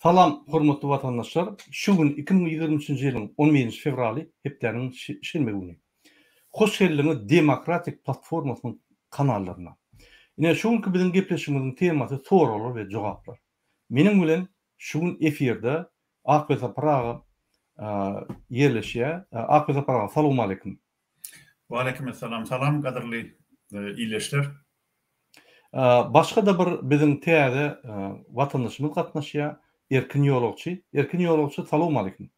Salam, hormatly vatandaşlar. Şu gün 2023-nji ýylyň 11 fevraly hepdeniň şenbe güni. Hoş geldiňiz Demokratik platformasynyň kanallaryna. Ine şu günkü biziň gepleşigimiziň temasy soralar we jogaplar. Meniň bilen şu gün efirde Akbet Aparaga yerleşýär. Akbet Aparaga salam aleykum. Waleyküm selam. Salam gaderly iýleşler. Başga da bir biziň täze vatandaşymyz gatnaşýar. Erkin Ýolagçy. Erkin Ýolagçy, salam aleykum.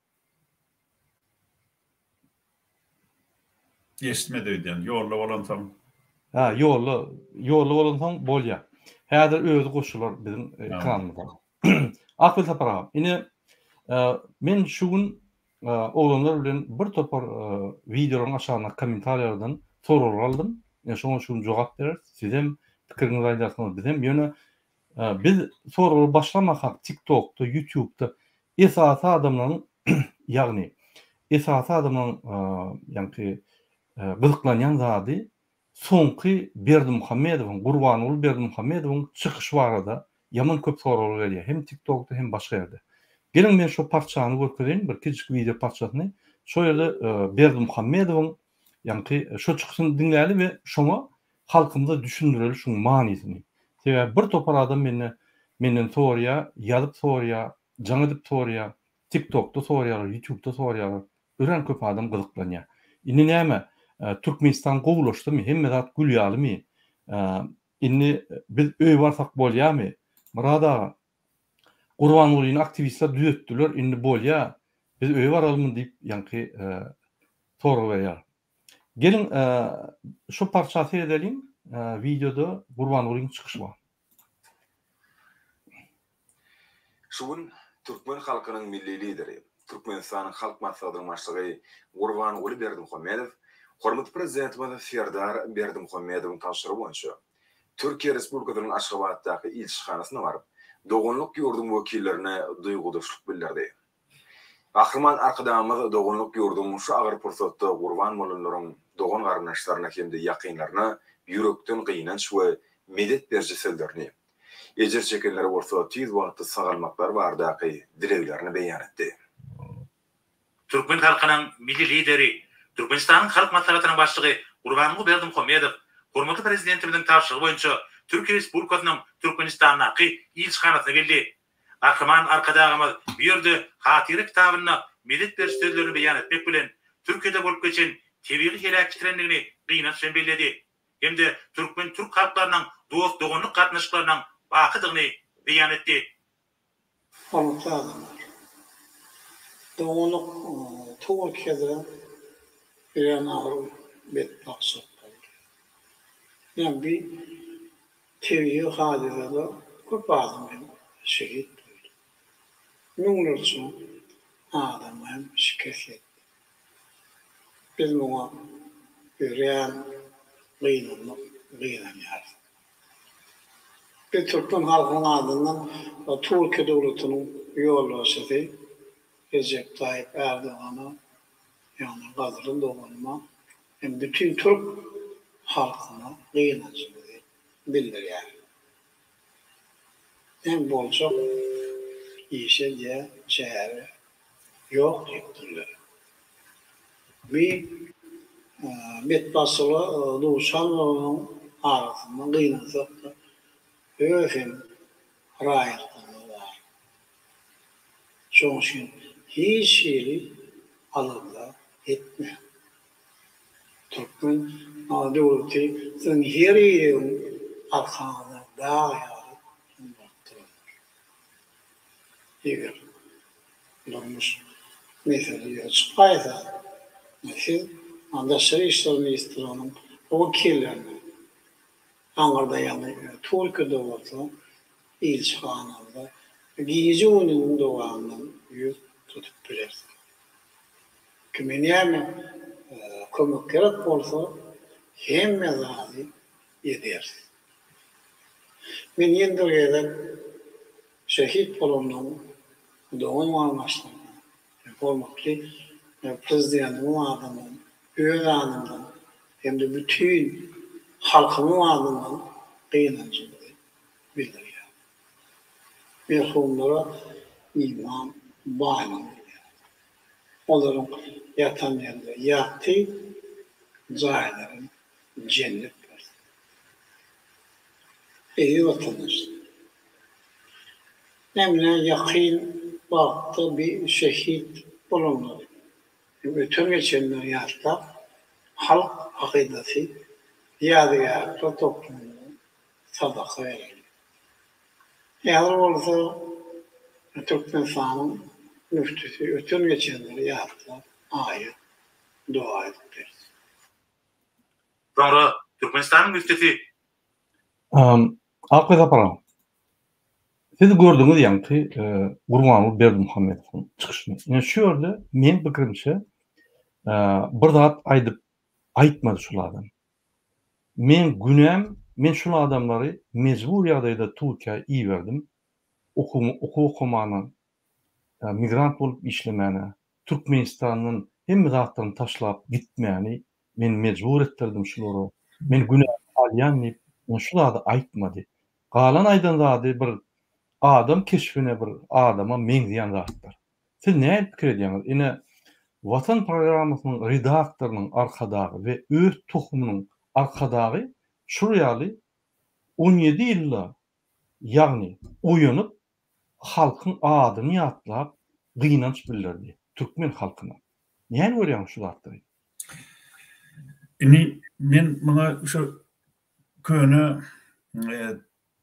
Eşitmedi öýden. Ýolda bolansaň. Ýolda bolansaň bolýar. Häzir özü goşular biziň kanalymyza. Akbet Aparaga. Ine men şu gün oglanlar bilen bir topar videolaryň aşagyna kommentarlardan soralar aldym. Şoňa şu gün jogap berer. Siz hem pikiriňizi aýdarsyňyz, biz hem ýöne biz soralar başlamak TikTok'ta, YouTube'da esasy adamlaryň ýagny esasy adamlaryň ýani gyzyklanýan zady soňky Berdimuhammedowyň, Gurbanoğlu Berdimuhammedowyň çykyş barada ýaman köp soralar gelýär. Hem TikTok'da hem başga ýerde. Gelin men şu parçany görkezeyim, bir kiçik video parçasyny. Şo ýerde Berdimuhammedowyň ýani şu çykyşyny dinläli we şoňa halkymyza düşündireli şuň manysyny. Sebäbi bir topar adam menden soraýar, ýazyp soraýar, jaňydyp soraýar, TikTok'da soraýar, YouTube'da soraýar. Ören köp adam gyzyklanýar. Indi näme? Türkmenistan gowulaşdymy? Hemme zat gülýärmi? Indi biz öý barsak bolýarmy? Murada Gurbanoğlu'yň aktivistler düýetdiler, indi bolýar. Biz öý baralmy diýip ýani soraýar. Gelin şu parçasy edelim. Videoda Gurbanoğlu'yň çykyşy bar. Şugun Türkmen halkynyň milli lideri, Türkmenistanyň halk maksadynyň başlygy Gurbanoğlu Berdimuhammedow, hormatly prezidentimiz Serdar Berdimuhammedowyň tapşyrygy boýunça Türkiýe Respublikasynyň Aşgabatdaky ilçihanasyna baryp, dogunluk ýurdum wekillerine duýgudaşlyk bildirdi. Ahryman arkadaşymyz dogunluk ýurdum şu agyr pursatda Gurban bolanlaryň dogun garnaşlaryna hemde ýakynlaryna ýürekden gynanç we medet berjesellerini ejer çekenleri bolsa tiz wagtda sagalmaklar bardaky dileklerini beýan etdi. Türkmen halkynyň milli lideri, Türkmenistanyň halk maslahatynyň başlygy Gurbanoğlu Berdimuhammedow, hormatly prezidentimiziň tapşyrygy boýunça Türkiýe Respublikasynyň Türkmenistanyňky ilçihanasyna geldi. Ahryman arkadaşymyz bu ýerde hatyry kitabyny medet berjesellerini beýan etmek bilen Türkiýede bolup geçen tebiği helak trendigini gynanç bilen bellädi. Hemde Türk halklarynyň dost dogunluk gatnaşyklarynyň bakydygyny beýan etdi. Hormatly adamlar. Dogunluk Türkiýede bir anary bet maksat boldy. Yani bir tebiği hadisede köp adam şehit boldy. Nuňlar üçin adam hem şikayet etdi. Biz muňa ýören gynanýar. Bir Türkmen halkynyň adyndan Türkiýe dowlatynyň ýolbaşçysy Recep Tayyip Erdoğan'a ýani gazryn dogunma hem bütün Türk halkyna gynançylygy bildirýär. Hem bolsa işe çäre ýok diýipdirler. Bir metbasyly duşanyň arasynda gynansak da öýsem raýatlygy bar. Şoň üçin hiç ýeri alanda etme. Türkmen dowlaty sen her ýerin arkasynda daýar durýar. Eger durmuş mesele çykaýsa, mesela Dışişleri İşleri Ministrliği'nin vekillerini Ankara'da yani Türkiye Devleti ilçihanında giyici ununun doğanından yüz tutup bilirsin. Kimin yani kömük gerek olsa hem mezarı edersin. Ben yendirgeden şehit bulunduğum doğum varmıştım. Olmaklı prezidentimin adamın öğün anından hem de bütün halkımın adından gıynancılığı bildiriyor. Merhumlara iman bağlı. Onların yatan yerinde yattı, cahillerin cennet verdi. İyi vatandaş. Emine yakın vakti bir şehit bulundu. Bütün geçenler yatta halk akidesi yadigarlıkla toplumda sadaka verildi. Eğer olsa Türkmenistan'ın müftüsü bütün geçenleri yatta ayet, dua edip Sonra Türkmenistan'ın müftüsü Akbil Taparağım. Siz gördüğünüz yankı Gurbanly Berdimuhammedowyň çykyşyny. Yani şu ýerde men pikirimçe bir zat aýtmady şol adam. Men şol adamlary mejbur ýagdaýda Türkiýe iýberdim. Okumanyň migrant bolup işlemeni, Türkmenistanyň hemme zatlaryny taşlap gitmeni men mejbur etdirdim şolary. Men günäm alýan diýip şol adam aýtmady. Galan aýdan zady bir adam keşfine bir adama meňzeýän zatlar. Siz näme pikir edýäňiz? Ine Watan programmasynyň redaktorynyň arkadagy we öz tohumynyň arkadagy şurýaly 17 ýylla ýagny oýanyp halkyň adyny ýatlap gynanç bildirdi türkmen halkyna. Näme görýäň şu zatlary? Men muňa şu köne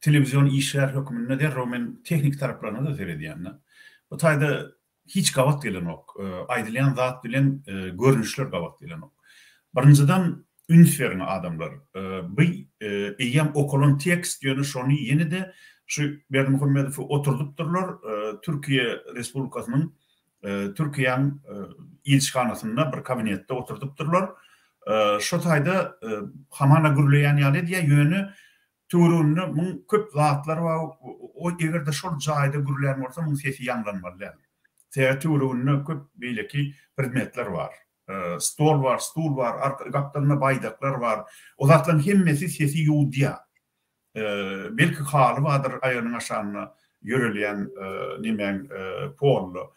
televizyon işler hükümünde de romen teknik taraflarına da seredýän. Bu taýda hiç gawat gelen ok. Aýdylýan zat bilen görnüşler gawat gelen ok. Birinjiden ünsferin adamlar. Bu eýem okulun tekst ýöne şonu ýene-de şu Berdimuhammedow oturdupdyrlar Türkiýe Respublikasynyň Türkiýanyň ilçihanasynda bir kabinetde oturdupdyrlar. Şo taýda hamana gürleýän ýaly diýe ýöne Turunny muň köp zatlar bar. O egerde şol jaýda gürleýän bolsa muň sesi ýanglanmaly. Turunny köp beýleki predmetler bar. Stol bar, stul bar, arka gapdaryna baýdaklar bar. O zatlaryň hemmesi sesi ýuwdýa. Belki haly badyr aýanyň aşagyna ýörelýän nemen pollu.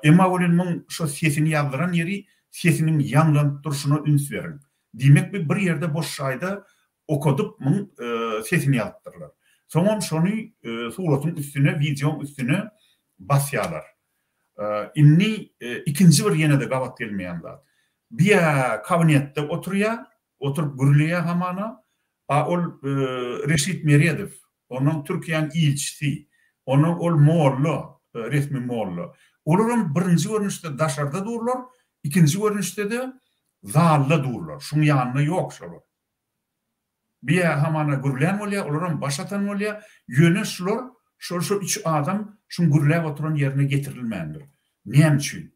Emma bolen muň şo sesini ýazdyran ýeri sesiniň ýanglanyp durşuny üns berin. Diýmek bir ýerde boş şaýda okudup muň sesini ýazdyrlar. Soňam şonu suratyň üstüne, videoň üstüne basýarlar. Inni ikinji bir ýene-de gawat gelmeýän zat. Bir kabinetde oturup gürleýär hamana, ol Reşit Meredow, onuň Türkiýanyň ilçisi, onuň ol mollu, resmi mollu. Olaryň birinji görnüşde daşarda durlar, ikinji görnüşde de zalda durlar. Şuň ýanyna ýok şolar. Bir hamana gürleýän bolýar, olaryň başatan bolýar, ýöne şolar, şu üç adam şuň gürleýip oturan ýerine getirilmändir. Näme üçin?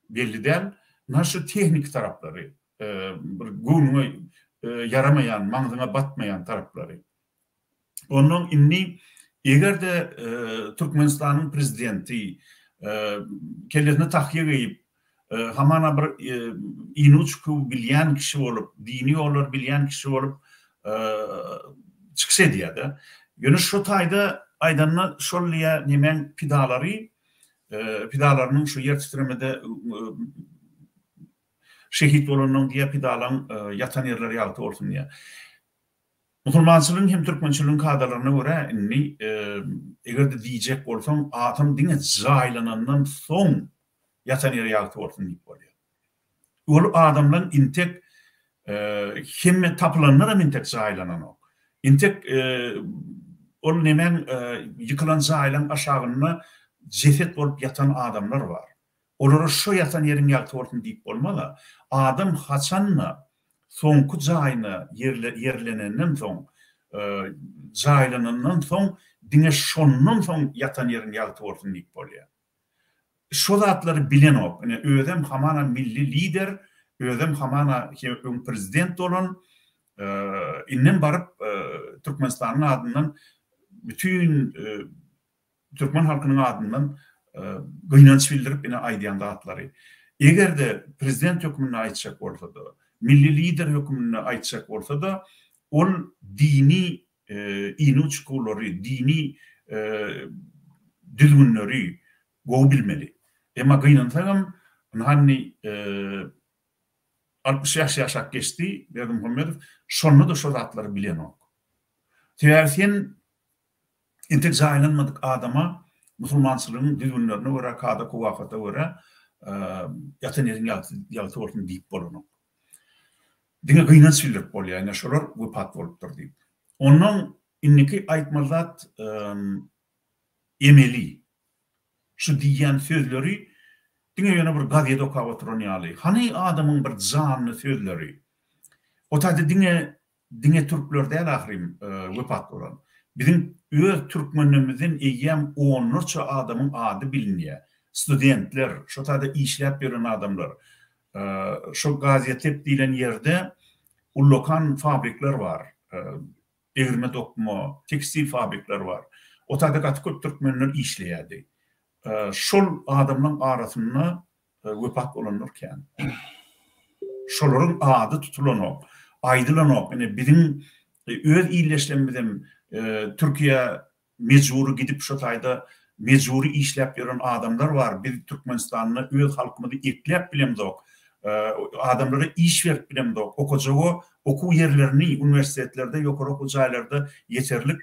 Belli däl, naşy teknik tarapları, bir güňe yaramayan, maňzyna batmayan tarapları. Onuň inni egerde Türkmenistanyň prezidenti kellesine tahýir edip hamana bir inuçku bilýän kişi bolup, dini olar bilýän kişi bolup çyksa diýär. Ýöne şu taýda aýdanyna şol ýa nemen pidalarynyň şu ýer titremede şehit bolanyň diýe pidalaryň ýatan ýerleri ýalty bolsun diýe. Musulmançylygyň hem türkmençiligiň kadrlaryna görä inni egerde diýjek bolsaň adam diňe jaýlanandan soň ýatan ýeri ýalty bolsun diýip bolýar. Ol adamlaryň intek hemme tapylanlara intek jaýlanan ok. Intek ol nemen yıkılan jaýlaň aşagyna ceset bolup yatan adamlar var. Olara şu yatan yerin ýalty bolsun diýip bolmaly. Adam haçanna soňky jaýyna yerlenenden soň, jaýlanandan soň diňe şondan soň yatan yerin ýalty bolsun diýip bolýar. Şu zatlary bilen ok. Özüm hamana milli lider, özüm hamana prezident bolan, innen barıp Türkmenistanyň adyndan bütün Türkmen halkynyň adyndan gynanç bildirip ine aýdýan zatlary. Egerde prezident hökümini aýtjak bolsa da, milli lider hökümini aýtjak bolsa da, ol dini inuçkulary, dini düzgünleri, go bilmeli. Ama gynansaňam hani 60 ýaş geçti Berdimuhammedow şonu da şu zatları bilen ok. Sen intek zaylanmadık adama musulmançılığın düzgünlerine göre kada kuvafata göre yatanyerin yaltı ortun deyip bolonu. Dine gıynan sildirip bol yani şolar vıpat bolupdur deyip. Onun inniki aytmazat emeli. Şu diyen sözleri dine yana bir gazete okava turanyali. Hani adamın bir zanlı sözleri. O tadı dine Türkler değil ahirim vıpat olan. Bizim öz Türkmenimizin eyyem onlarca adamın adı biliniyor. Studentler, şu tadı işlep veren adamlar. Şu Gaziantep dilen yerde ullokan fabrikler var. Evirme dokuma, tekstil fabrikler var. O tadı katkut Türkmenler işleyedi. Şol adamların arasında vıpak olanırken. Şolların adı tutulanok, aydılanok. Yani bizim öz iyileşlemeden Türkiye mecburi gidip şu tayda mecburi işlep veren adamlar var. Bir Türkmenistan'la öz halkımızı eklep bilemdok. Adamlara iş verip bilemdok. Oku yerlerini üniversitelerde, yukarı okuyacaklarda yeterlik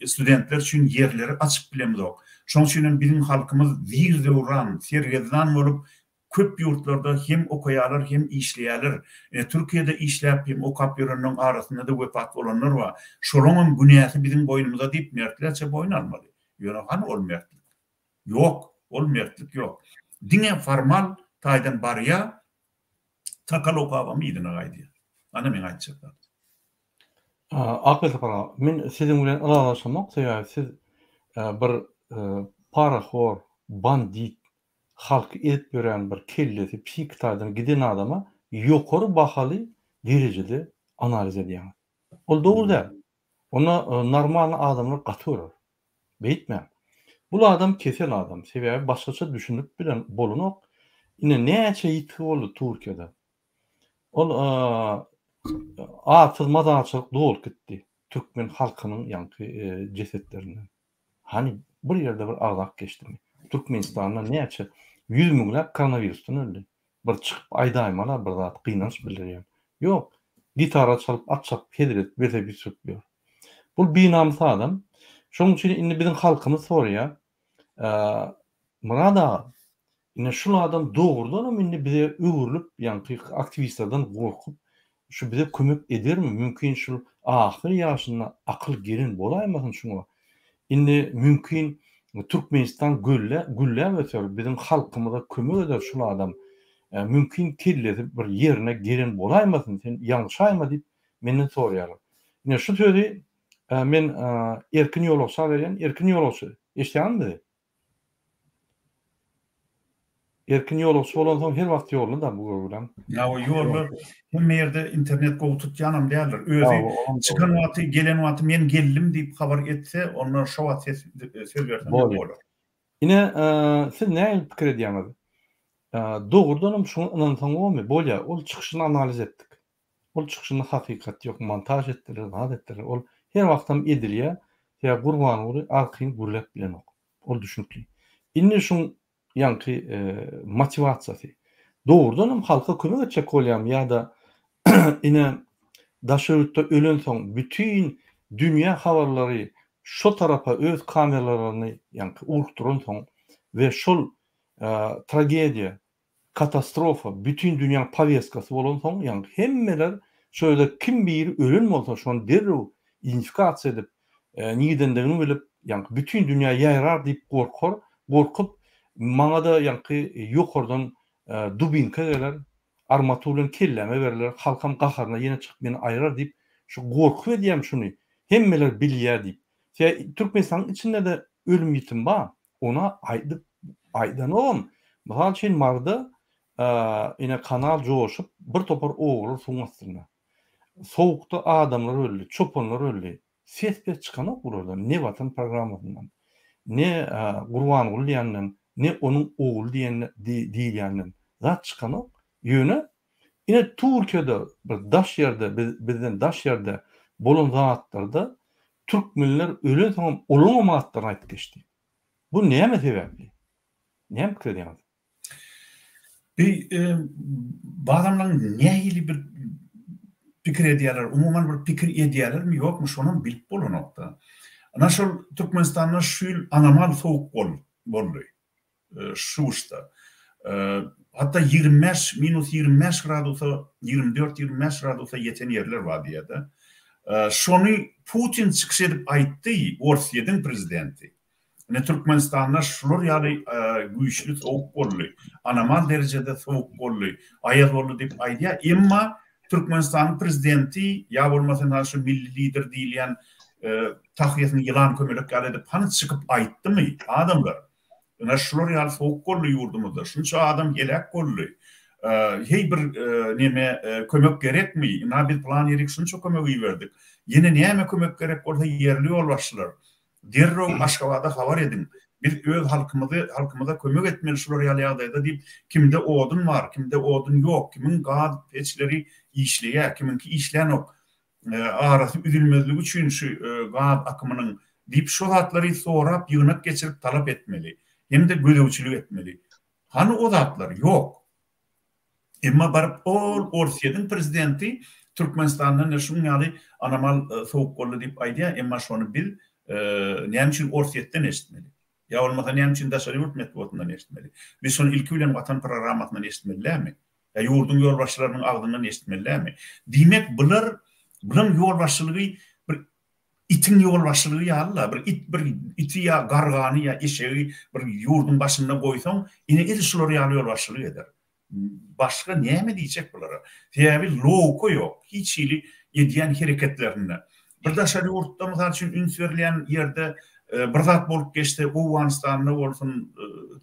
studentler için yerleri açıp bilemdok. Şonun için bizim halkımız virde uğran, sergeden olup köp yurtlarda hem okuyalar hem işleyalar. Türkiye'de işlep hem okap verenlerin arasında da vefat olanlar var. Şolonun günahı bizim boynumuza deyip mertlerce boyun almalı. Yonahan ol mertlik. Yok, ol mertlik yok. Dine formal taydan barya takal okavamı idine gaydi. Ana men aytjaklar. Akıl para. Men sizin bilen aralaşmak sebäbi siz bir paraxor, bandit halk edip gören bir kellesi psikitadan giden adama yukarı bahalı derecede analiz ediyor. O doğru değil. Ona normal adamlar katıyor. Beytme. Bu adam kesel adam. Sebäbi başkaça düşünüp bilen bolunok. Ine näçe ýitki boldy Türkiýede. Ol atılmadançylyk dolup gitdi. Türkmen halkynyň ýanky cesetlerine. Hani bir ýerde bir agzak geçdimi? Türkmenistanda näçe 100 miňlap koronavirusdan öldü. Bir çykyp aýdaýmala bir zat gynanç bildirýär. Ýok, gitara çalyp atçap pedret bese bir sürtýär. Bu binamsy adam. Şoň üçin indi bizim halkymyz sorýar. Murada ine şu adam doğrudan indi bize öwürlüp ýanky aktivistlerden gorkup şu bize kömek edermi? Mümkin şu ahir ýaşynda akyl gerin bolaýmasyn şuňa. Indi mümkin Türkmenistan gülle ve bizim halkymyza kömek eder şu adam. Mümkin killesi bir yerine gerin bolaýmasyn sen ýalşaýma diýip menden sorýar. Ine şu sözi men erkin ýolagça beren erkin ýolagça. Eşdänmi? Erkin ýolagça bolan soň her wagt ýolunda da bu program. Ya o ýollar hem ýerde internet gowy tutýanam diýerler. Özü çıkan wagty, gelen wagty men geldim diýip habar etse, onlar şo wagt söz bersen bolar. Ine siz näme pikir edýäňiz? Dogrudanam şunu anansaň bolmy? Bolýa, ol çykyşyny analiz etdik. Ol çykyşyny hakykat ýok, montaj etdiler, zat etdiler. Ol her wagtam edilýär. Ya Gurban uly arkyň gürlep bilen ok. Ol düşünkli. Indi şuň ýanky motivasiýasy. Dogrudanam halka kömek etjek bolýam ýa-da ine daşöwrükde ölen soň bütün dünýä habarlary şo tarafa öz kameralaryny ýanky urukturan soň we şol tragediýa, katastrofa, bütün dünýä powestkasy bolan soň ýanky hemmeler şöyle kim biri ölen bolsa şonu derrew identifikasiýa edip niýedendigini bilip ýanky bütün dünýä ýaýrar diýip gorkup maňa da ýanky ýokardan dubinka geler, armaturyň kelleme berler, halkam gaharyna ýene çykyp meni aýrar diýip şu gorku edýär şuny. Hemmeler bilýär diýip. Türkmenistanyň içinde de ölüm ýitim bar. Ona aýdanam. Bahal şeň marda ine kanal joşup bir topar oglar suňastyna. Sowukda adamlar öldü, çopanlar öldü. Sesle çıkan buradan ne vatan programından, ne Gurban Uly diýenden, ne onuň oğlu diýenden zat çıkan o ýöne ine Türkiýede bir daş ýerde bizden daş ýerde bolan zatlarda Türkmenler ölen soň olamagatlaryny aýtyp geçdi. Bu näme sebäpli? Näme pikir edýäňiz? Bu adamlaryň nähili bir pikir edýärler, umuman bir pikir edýärlermi ýokmy şonu bilip bolanokda. Ana şol Türkmenistanda şül anormal sowuk boldy. Şuşda. Hatta 25 gradusa 24-25 gradusa yeten yerler var diýerde. Şonu Putin çykyş edip aýtdy, Orsiýanyň prezidenti. Ne Türkmenistanda şular ýaly güýçli sowuk boldy. Anormal derejede sowuk boldy. Aýaz boldy dip aýdýar. Emma Türkmenistanyň prezidenti ýa bolmasa şu milli lider diýilýän tahyýasyny ýylan kömelek ýaly pany çykyp aýtdymy adamlar? Ana şular ýaly sowuk boldy ýurdumyzda. Şunça adam gelek boldy. Hey bir neme kömek gerekmi? Ina bir plan ýerik şunça kömegi berdik. Ýene näme kömek gerek bolsa ýerli ýolbaşçylar. Derrow Aşgabatda habar edin. Bir öz halkymyza kömek etmeli şular ýaly ýagdaýda diýip kimde odun var, kimde odun ýok, kimin gaz peçleri işleýär, kiminki işlenok. Arasy üzülmezligi üçin şu gaz akymynyň diýip şu hatlary sorap ýygynak geçirip talap etmeli. Hem de gödäwçilik etmeli. Hany o zatlar ýok. Emma barıp Orsiýanyň prezidenti Türkmenistanyň näşun ýaly anormal sowuk boldy diýip aýdýar, emma şonu bil, näme üçin Orsiýetden eşitmeli. Ya olmasa näme üçin daşary ýurt metbuatyndan eşitmeli. Biz şonu ilki bilen watan programmasynydan eşitmelilämi? Ya ýurdun ýolbaşçylarynyň agdyndan eşitmelilämi? Diýmek bular ýolbaşçylygy bir itin ýolbaşçylygy ýaly, bir iti ýa gargany ýa eşegi bir ýurdun başynda goýsaň, ine şular ýaly ýolbaşçylyk eder. Başka näme diýjek bulara? Täbi lowko ýok. Hiç ýyly edýän hereketlerinde. Bir daşary ýurtda mysal üçin üns berilýän ýerde bir zat bolup geçdi, Owganistanda bolsun,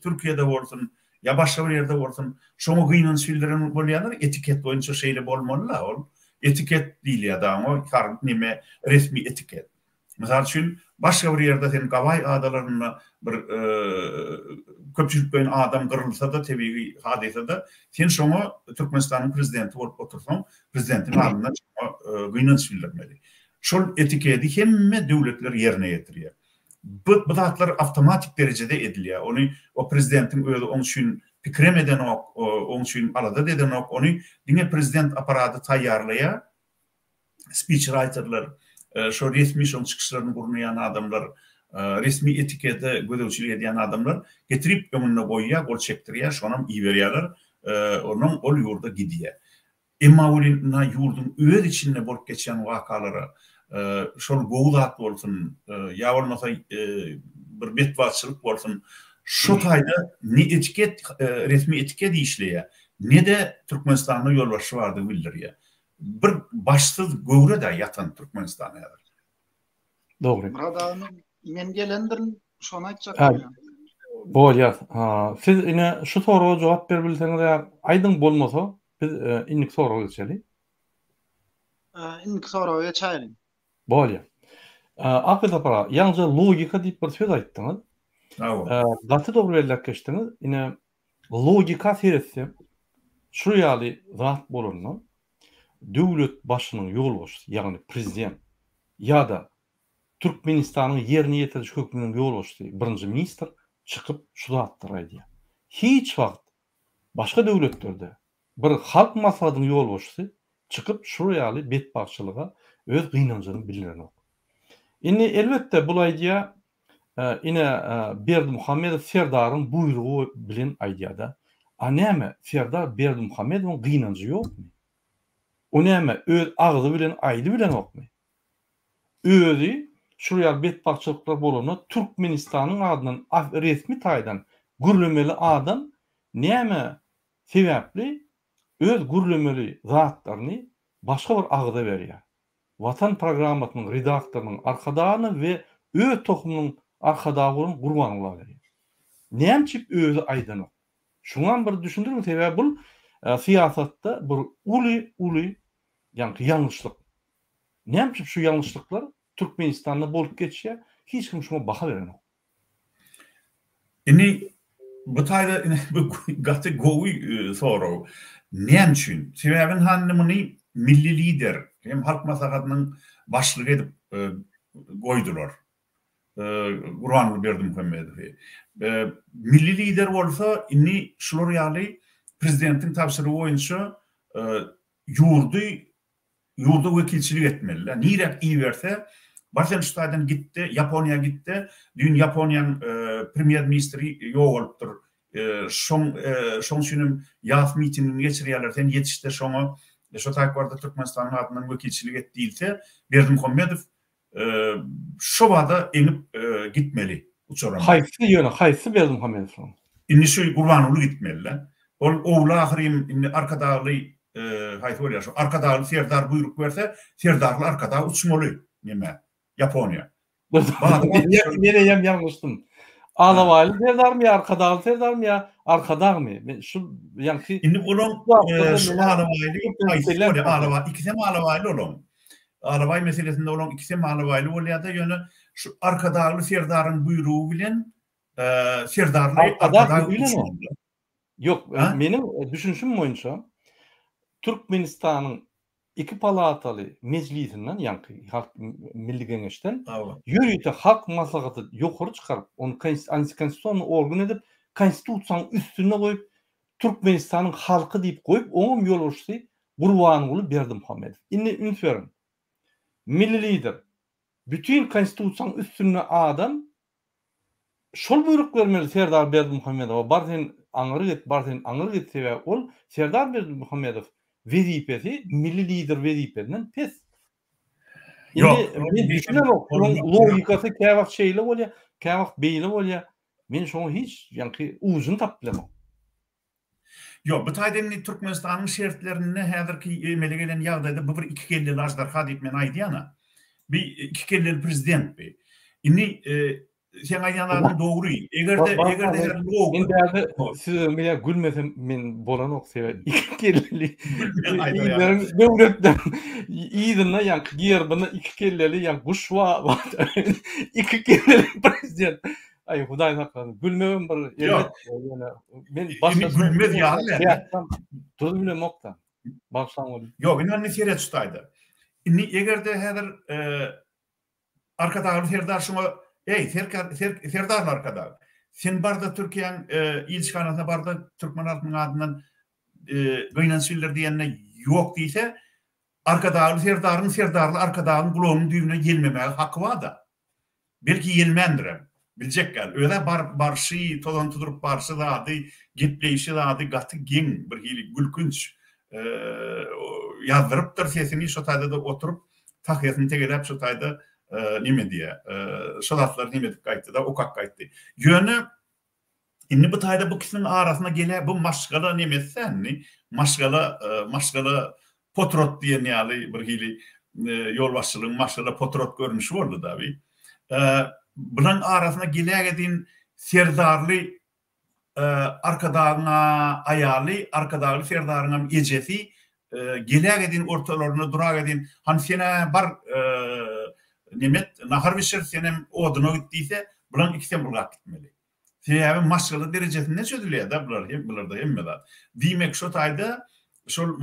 Türkiýede bolsun, ýa başga bir ýerde bolsun, şoňa gynanç bildiren bolýanlar etiket boýunça şeýle bolmalylar. Ol etiket diýilýär da, neme resmi etiket. Mysal üçin başga bir ýerde sen gaway adalaryna bir köpçülik bilen adam gyrylsa da tebii hadise da sen şoňa Türkmenistanyň prezidenti bolup otursaň, prezidentiň aldyna gynanç bildirmeli. Şol etiketi hemme döwletler ýerine ýetirýär. Bu zatlar avtomatik derejede edilýär. Onu o prezidentin öýde oň üçin pikremeden oň üçin alada deden onu diňe prezident aparaty taýýarlaýar. Speechwriterler, şu resmi şol çykyşlaryny gurnaýan adamlar, resmi etikete gödäwçilik edýän adamlar getirip ömürne goýýar, gol çekdirýär, şonam iýberýärler, onuň ol ýurda gidýär. Emma olina ýurdun öz içinde bolup geçen wakalara şol gowdat bolsun, ýa bolmasa bir betbatçylyk bolsun, şu taýda ne etiket, resmi etiket işleýär, ne de Türkmenistanda ýolbaşçy bardy bildirýär. Bir başsız göwre de ýatan Türkmenistana ýalar. Dogry. Burada men gelendirin şonu aýtjak. Bolýar. Siz ine şu soraga jogap berip bilseňiz ýa aýdyň bolmasa biz innik soraga geçeli. İnnik soraga geçelim. Bolýar. Akylda para, ýalnızca logika diýip bir söz aýtdyňyz. Gaty dogry belläp geçdiňiz. Ine logika seretse şu ýaly zat bolanlar döwlet başynyň ýolbaşçysy, ýagny prezident ýa-da Türkmenistanyň ýerine ýetirýän höküminiň ýolbaşçysy, birinji ministr çykyp şu zatlar aýdýar. Hiç wagt başga döwletlerde bir halk maslahatynyň ýolbaşçysy çykyp şu ýaly betbaşçylyga öz gynançyny bildiren. Indi elbetde bul aýdýar ine Berdimuhammedow Serdaryň buyrugy bilen aýdýar-da. Näme Serdar Berdimuhammedowyň gynançy ýokmy? O näme öz agzy bilen aýdy bilen okmy? Özü şu ýaly betbaşçylyklar bolany Türkmenistanyň adynyň resmi taýdan gürlemeli adam näme sebäpli öz gürlemeli zatlaryny başga bir agda berýär. Watan programmasynyň redaktorynyň arkadagyny we öz tohumynyň arkadagyny gurbanyla berýär. Näme özü aýdanyk. Şuňam bir düşündirme sebäbi bul siyasatda bir uly ýa-ni ýalňyşlyk. Näme şu ýalňyşlyklar Türkmenistanda bolup geçýär, hiç kim şuna baha berenok. Indi bu taýda bu gaty gowy soraw. Näme üçin? Sebäbin hanymyny milli lider hem halk maslahatynyň başlyk edip goýdular. Gurbanguly Berdimuhammedow. Milli lider bolsa inni şular ýaly prezidentin tapşyrygy boýunça yurda wekilçilik etmeliler. Nirek iyi verse Başkent'ten gitti, Japonya gitti. Dün Japonya'nın premier ministri yok olupdur. Şoň şunun yaz mitingini geçirýärler. Yetişte şoňa şu taýwarda Türkmenistan'ın adından wekilçilik etdiýilse, Berdimuhammedow şu wada eňip gitmeli uçuram. Haýsy Berdimuhammedow? Inni şu Gurbanguly gitmeliler. Ol ahirym inni arkadaly haýsy bolýar şu arkadaly serdar buyruk berse, serdarly arkada uçmaly. Nime? Japonya. Mene yanlıştım. Alavaýly serdar mı, arkadaly serdar mı ya, arkadagy mı? Men şu ýanky inni olan şu alavaýly, ikisem alavaýly olan. Alavaý meselesinde olan ikisem alavaýly bolýar-da ýöne şu arkadaly serdaryň buyrugy bilen serdarly arkadagy uçmaly. Yok, benim düşünüşüm boyunca Türkmenistanyň iki palataly meclisinden ýanky halk milli geňeşden ýürüýte halk maslahaty ýokary çykaryp, onu konstitusiýony organ edip, konstitusiýanyň üstüne goýup, Türkmenistanyň halky diýip goýup, oňam ýol açdy Gurbanguly Berdimuhammedow. Inni ünsüren. Milli lider. Bütün konstitusiýanyň üstüne adam şol buyruk bermeli Serdar Berdimuhammedow. Barsen aňyry git, we ol Serdar Berdimuhammedow wezipesi milli lider wezipesinden pes. Men düşünem ok, logikasy käwagt şeýle bolýar, käwagt beýle bolýar. Men şoňa hiç ýanky uzyny tapmadım. Yok, bu taýda Türkmenistanyň şertlerini häzirki emele gelen ýagdaýda bu bir iki kelleli ajdarha diýip men aýdýana. Bir iki kelleli prezident bi. Inni sen aýdýanlaryň dogry. Egerde siz mene gülmesem men bolan ok sebäp iki kelleli döwletden ýygyna ýanky ýerbiňe iki kelleli ýanky guşwa iki kelleli prezident. Ay Hudaý saklansyn. Gülmegem bir ýerlet. Men başga gülmez ýaly. Turup bilen mokda. Başlaň bolup. Ýok, indi seret tutaydy. Inni egerde häzir arkadagy serdar şoňa serdarlar arkada. Sen barda Türkiýanyň ilçikanatyna barda Türkmen halkynyň adyndan göýnençiler diýende ýok diýse, arkadagy serdarly arkadagyň gulagynyň düýbüne gelmemäge haky barda. Belki gelmendir. Biljek gal. Öyle barşy todan tuturup barşy zady, gepleýişi zady gaty geň bir hili gülkünç ýazdyrypdyr sesini şu taýda da oturup tahyýatyny tegelep şu taýda nime diýe. Şolatlar nime diýip gaýtdy da okak gaýtdy. Ýöne inni bu taýda bu kisiniň arasyna gele bu maşgala nimesenni, maşgala potrot diýen ýaly bir hili ýolbaşçylygyň maşgala potrot görnüşi boldy da bi. Bunun arasına gilegedin serdarly arkadagyna aýaly, arkadagy serdarynyň ejesi gilegedin ortalaryna duragedin han sene bar nimet nahar bişir senem oduny gitdiýse, bulan ikisem bulak gitmeli. Sebäbi maşgala derejesinde çödülýär da bularda hemmeler. Diýmek şu taýda şol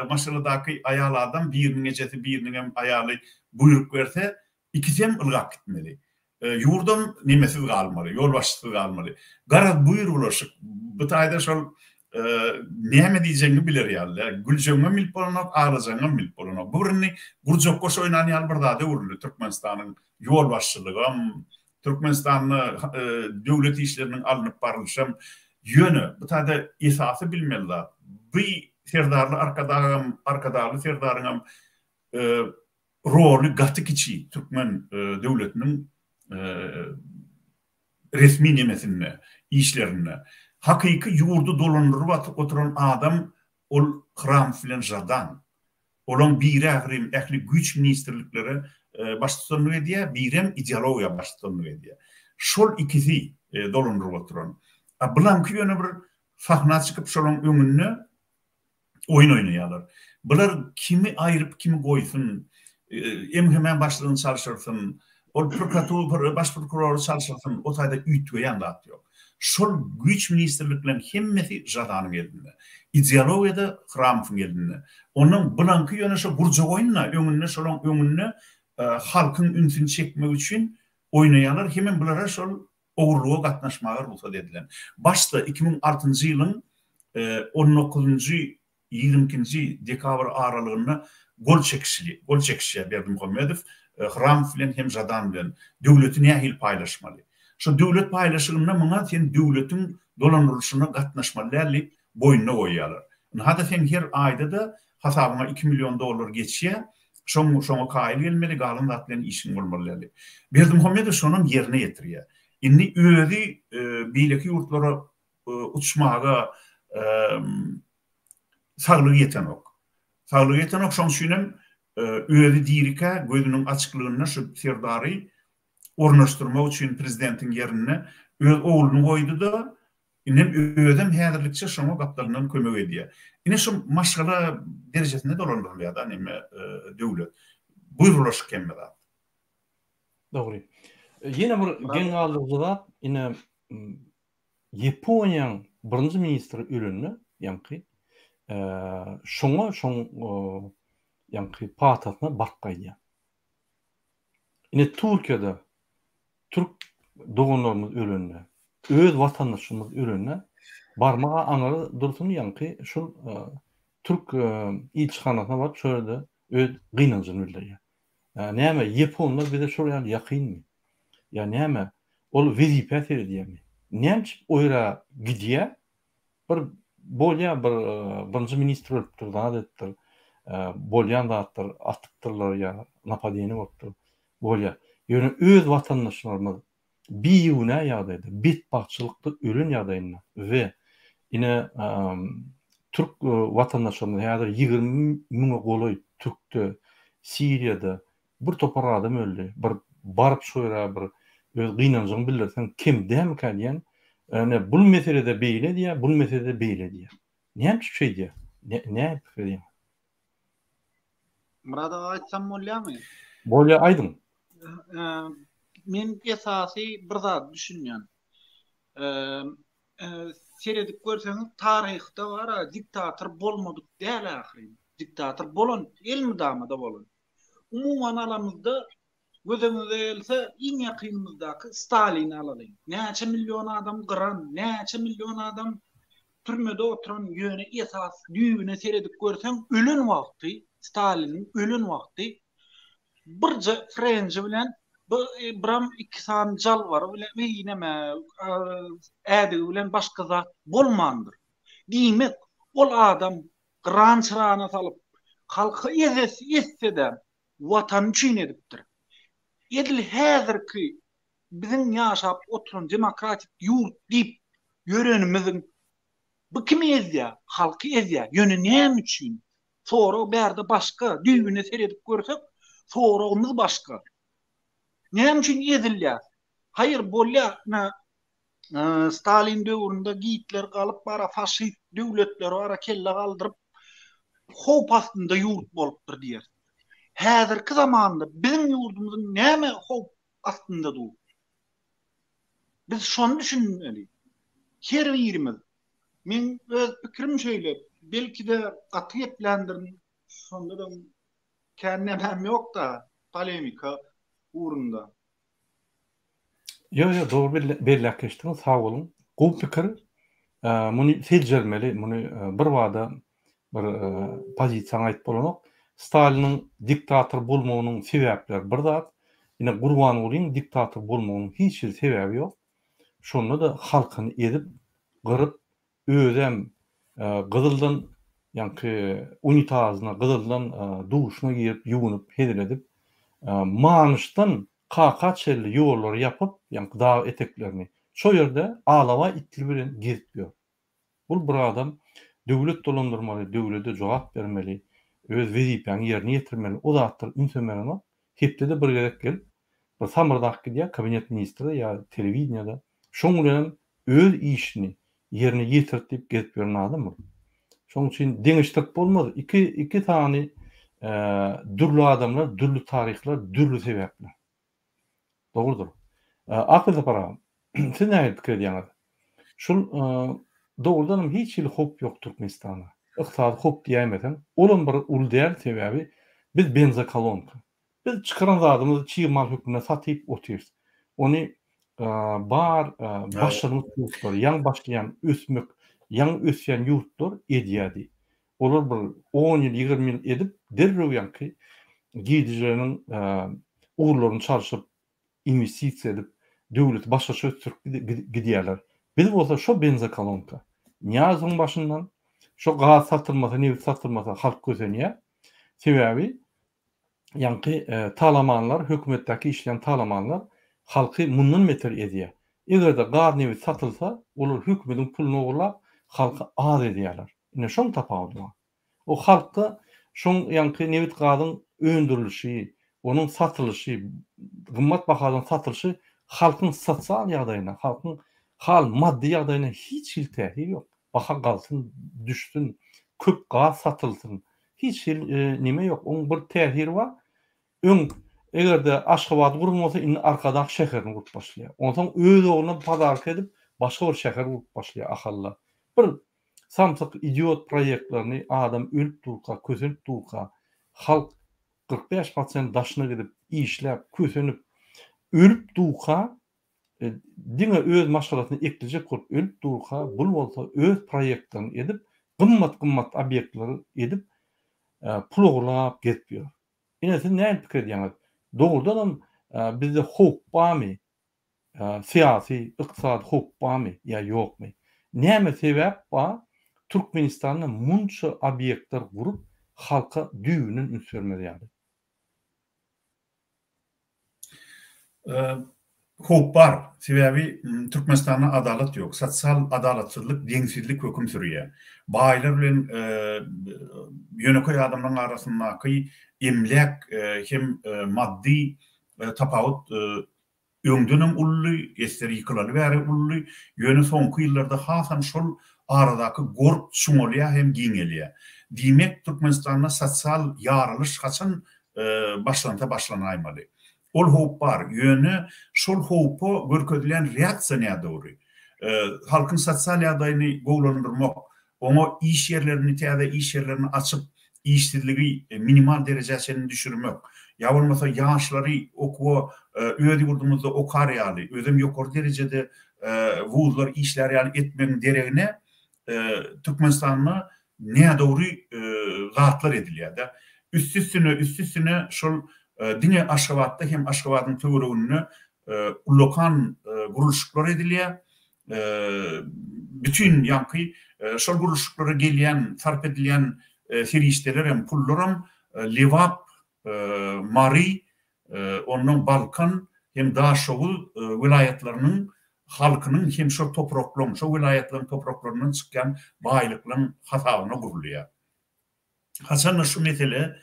maşgaladaky aýalardan biriniň ejesi, biriniň aýaly buyruk berse, ikisem bulak gitmeli. Yurdum nimesiz galmaly, ýolbaşçysyz galmaly. Garat buyrulaşyk, bu taýda şol näme diýjegini biler ýaly. Güljeňe milip bolanok, ağlajaňa milip bolanok. Bu birini gurjok goş oýnanýar bir zady urly Türkmenistanyň ýolbaşçylygy, Türkmenistanyň döwlet işleriniň alınıp barylşam ýöne bu taýda esasy bilmeliler. Bu serdarly arkadaly serdaryň roli gaty kiçi Türkmen döwletiniň resmi nimesine, işlerine. Hakyky yurdu dolandyryp oturan adam ol Hram filan jadan. Olan bir ährim ähli güç ministerlikleri başçylyk edýär, birem ideologiýa başçylyk edýär. Şol ikisi dolandyryp oturan. Bulanky ýöne bir sahna çykyp şolaň öňüne oyun oýnaýarlar. Bular kimi aýryp kimi goýsun, hemen başlygyny çalyşyrsyn, ol prokurator, baş prokuror çalyşyrsyn, o taýda üýtgeýän zat ýok. Şol güç ministerliklerin hemmesi jadanyň elinde. Ideologiýada Hramyň elinde. Onuň bulanky ýöne şu burjak oýunna öňüne şolaň öňüne halkyň ünsini çekmek üçin oynayanlar hemen bulara şol ogurluğa gatnaşmaga ruhsat edilen. Başta 2006-njy ýylyň 19-njy 22-nji dekabr aralygyna gol çekişi Berdimuhammedow Hram bilen hem Jadan bilen döwleti nähil paýlaşmaly. Şu döwlet paýlaşygyna muňa sen döwletiň dolandyrylşyna gatnaşmaly boýuna goýýarlar. Hada sen her aýda da hasabyna $2 milyon geçýär. Şoňa kaýyl gelmeli, galan zat bilen işin bolmaly. Berdimuhammedow şonuň ýerine ýetirýär. Indi özi biýleki ýurtlara uçmaga saglyk ýetenok. Saglyk ýetenok şoň üçin özi dirika gözüniň açyklygyna şu Serdary ornaşdyrmak üçin prezidentiň ýerine öz ogluny goýdy da inem özüm häzirlikçe şoňa gaplaryndan kömek edýär. Ine şu maşgala derejesinde dolandyrylýar da nime döwlet. Buyrulaş kemmeler. Dogry. Yine bir geňaldygy da ine Ýaponiýanyň birinji ministri ölenini, ýa-ni şoňa ýa-ni patatna barkaýdy. Ine Türkiýede Türk doganlarymyz ölenini, öz watandaşymyz ölenini barmaga aňary dursun, ýa-ni şol Türk ilçihanasyna barıp şöyle öz gynanjyny bildirýär. Näme Ýaponlar bize şol ýakynmy? Ya näme ol wezipe edýärmi? Näme oýra gidýär? Bir bolýa bir birinji ministr öldürdi, adetdir. Bolýan zatlar atypdyrlar ýa napadýany bolupdyr. Bolýa. Ýöne öz watandaşlarymyz biýüne ýagdaýda, betbagçylykda ölen ýagdaýynda we ine Türk watandaşlarymyz häzir 20 000 goloy Türkde, Siriýada bir topar adam öldü. Bir barıp şoýra bir öz gynanjyny bildirsen kim däme kalýan? Bu meselede beýle diýär, bu meselede beýle diýär. Näme şey diýär? Näme diýär? Murada aýtsam bolýarmy? Bolýa aýdym. Men esasy bir zat düşünýän. Seredip görseňiz taryhda bara diktator bolmadyk däl ahyryn. Diktator bolan elmi damada bolan. Umuman alamyzda gözüňize gelse iň ýakynymyzdaky Stalin alaly. Näçe milyon adam gyran, näçe milyon adam türmede oturan ýöne esas düýbüne seredip görseň ölen wagty, Stalinin ölen wagty birje Frenji bilen Bram ikisam jal var bilen meýneme ädi bilen başga zat bolmandyr. Diýmek ol adam gyran çyrağına salyp halky ýetsede watan üçin edipdir. Edil häzirki biziň ýaşap oturan demokratik ýurt diýip ýörenimiziň bu kim ezýär? Halky ezýär. Ýöne näme üçin? Sonra bärde başga düýbüne seredip görsek, soragymyz başga. Näme üçin edilýär? Hayır, bolýa Stalin döwründe Hitler galyp bara faşist döwletleri ara kelle galdyryp hop astynda ýurt bolupdyr diýer. Häzirki zamanda biziň ýurdumyzyň näme hop astynda dur? Biz şonu düşünmeli. Her birimiz. Men öz pikirim şöyle, belki de gaty eplendirin, şonda da kendime yok da polemika uğrunda. Yo, doğru belläkeşdiňiz, sag bolun. Gowy pikir. Muny seljelmeli, muny bir wada bir pozisiýa aýdyp bolanok. Stalinin diktator bolmagynyň sebäpleri bir zat, ine Gurbanulyň diktator bolmagynyň hiç bir sebäbi ýok. Şonda da halkyny edip, gyryp, özem gyzyldan, ýa-ni unitazyna gyzyldan duşuna girip, ýuwunyp, hediledip, manyşdan kaka çelli ýollar ýapyp, ýa-ni dağ eteklerini şo ýerde alawa itli bilen gezip ýör. Bul bir adam döwlet dolandyrmaly, döwlete jogap bermeli, öz wezipeňi ýerine ýetirmeli. O zatlar ünsemeli. Hepde bir gerek gelip, bir samyrdak diýär, kabinet ministri ýa telewizionyada şoň bilen öz işini ýerine ýetirip gezip ýören adam bu. Şoň üçin deňişdirip bolmaz. Iki tany dürlü adamlar, dürlü tarihler, dürlü sebäpler. Dogrudur. Akylda para. Siz näme pikir edýäňiz? Şol dogrudan hiç il hop ýok Türkmenistanda. Iqtisady hop diýmeden, olan bir uldýar sebäbi biz benzokolonka. Biz çıkaran zadymyzy çiğmal hükmüne satyp oturýarys. onu başlamış yurtlar, yan başlayan ösmek, yan ösyen yurtlar ediyadi. Olar bir 10 yıl, 20 yıl edip derrew ýanky gidijileriniň uğurlaryny çalışyp investisiýa edip döwlet başgaça ötürüp gidýärler. Biz bolsa şo benzokolonka. Ňazyň başyndan şo gaz satylmasa, neft satylmasa halk gözenýär. Sebäbi ýanky talamanlar, hökümetdäki işleýän talamanlar halky mundan meter edýär. Eger de gaz neft satylsa, olar hökümetiň pulunu ogurlap halka az edýärler. Ine şoň tapawdy. O halkda şoň ýanky neft gazyň öndürilişi, onun satılışy, gymmat bahadan satılışy halkyň sosial ýagdaýyna, halkyň hal maddi ýagdaýyna hiç iltähir ýok. Baha galsyn, düşsün, köp gaz satylsyn. Hiç nime ýok. Oň bir tähir bar. Egerde Aşgabat gurulmasa indi arkadaş şäherini gurup başlaýar. Ondan öz oguna padark edip başga bir şäher gurup başlaýar ahalla. Bir samsyk idiot proýektlerini adam ölüp durka, kösenip durka, halk 45% daşyna gidip işläp, kösenip ölüp durka, diňe öz maşgalatyny eklejek bolup ölüp durka, bul bolsa öz proýektlerini edip, gymmat obýektleri edip pul ogurlap getýär. Ine sen näme pikir edýäňiz? Doğrudan bizde hok barmy? Siyasi, iqtisadi hok barmy ýa ýokmy? Näme sebäp bar? Türkmenistanda munça obýektler gurup halka düýünün ünsürmedýär. Hok bar. Sebäbi Türkmenistanda adalet ýok. Sosial adaletçilik, deňsizlik höküm sürýär. Baýlar bilen ýöneköý adamlaryň arasyndaky emlek hem maddi tapawut öňdünem ully, esleri ýykylaly bäri ully, ýöne soňky ýyllarda hasan şol aradaky gorp şuňalýa hem giňelýär. Diýmek Türkmenistanda sosial ýaralyş haçan başlanaýmaly. Ol hop bar, ýöne şol hopy görkezdilen reaksiýa dogry. Halkyň sosial ýagdaýyny gowlandyrmak, oňa iş ýerlerini täze iş ýerlerini açyp işsizligi minimal derejesini düşürmek. Ya bolmasa ýaşlary okuwa öýdi ýurdumyzda okar ýaly, özüm ýokary derejede wuzlar işler ýaly etmegiň deregine Türkmenistanda näme dogry zatlar edilýär. Üstüne şol diňe Aşgabatda hem Aşgabatyň töwereginde ulokan gurulşyklar edilýär. Bütün ýanky şol gurulşyklara gelýän, sarp edilýän firişteler hem pullar hem Levap, Mari, onun Balkan hem Daşoğul vilayetlerinin halkının hem şo topraklaryň, şo vilayetlerin topraklarynyň çykýan baýlyklaryň hasabyna gurulýar. Hasan şu mesele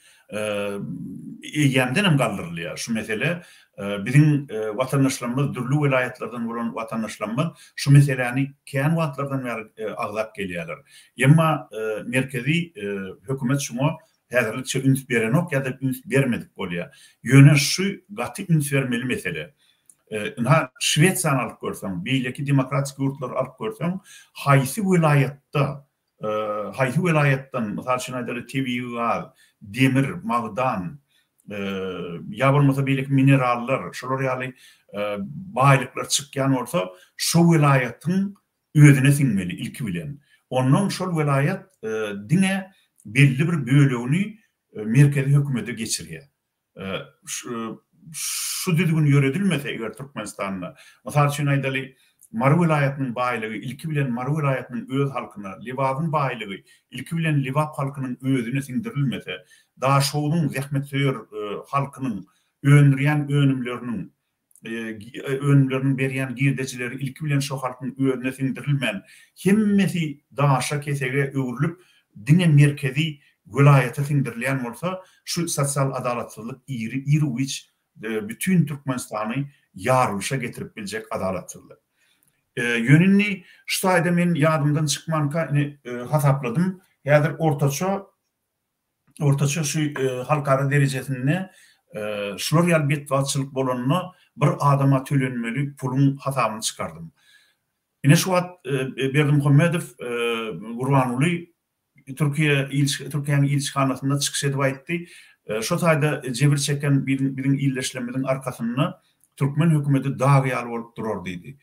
ýemden hem galdyrylýar. Şu mesele bizim vatandaşlarymyz, dürli vilayetlerden bolan vatandaşlarymyz şu meseleni kän wagtlardan beri aglap gelýärler. Emma merkezi hökümet şuňa häzirlikçe üns berenok ýa-da üns bermedik bolýar. Ýöne şu gaty üns bermeli mesele. Şwetsiýany alyp görseň, beýleki demokratik ýurtlar alyp görseň, haýsy vilayetden, mysal üçin aýdary TVÜ, demir, magdan, ýa bolmasa beýleki minerallar, şolar ýaly baýlyklar çykýan bolsa, şo vilayetin özüne siňmeli ilki bilen. Ondan şol vilayet diňe belli bir bölegini merkezi hökümete geçirýär. Şu düzgün ýöredilmese eger Türkmenistanda, mysal üçin aýdaly Mary vilayetiniň baýlygy ilki bilen Mary vilayetiniň öz halkyna, Liwabyň baýlygy ilki bilen Liwap halkynyň özüne siňdirilmese, Daşoğluň zähmetseýär halkynyň öndürýän önümlerinin berýän girdeçileri ilki bilen şo halkyň özüne siňdirilmän, hemmesi daşa kesege öwrülüp diňe merkezi vilayete siňdirilýän bolsa, şu sosial adaletçilik iri wiç bütün Türkmenistany ýarylşa getirip biljek adaletçilik. Yönünni şu aýda men ýadymdan çykmanka hasapladym. Häzir ortaça şu halkara derejesinde şular ýaly betwatçylyk bolanyny bir adama tölenmeli pulun hasabyny çykardym. Ine şu wagt Berdimuhammedow Gurbanuly Türkiýanyň ilçihanasynda çykyş edip aýtdy. Şo taýda jebir çeken biriň illeşlemediň arkasynda Türkmen hökümeti dağıyalı bolup durur diýdi.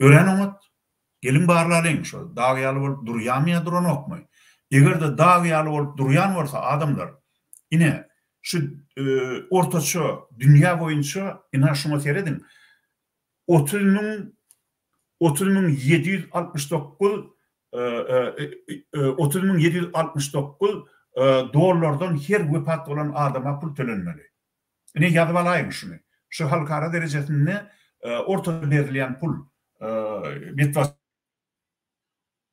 Ören oňat gelin barlalyň şol dağıyalı bolup durýanmya duran okmy. Egerde dağıyalı bolup durýan bolsa adamlar ine şu ortaça dünýä boýunça ina şuma seredin 30.769 dolarlardan her wepat bolan adama pul tölenmeli. Ine ýazyp alaýyn şunu. Şu halkara derejesinde orta berilýän pul betwas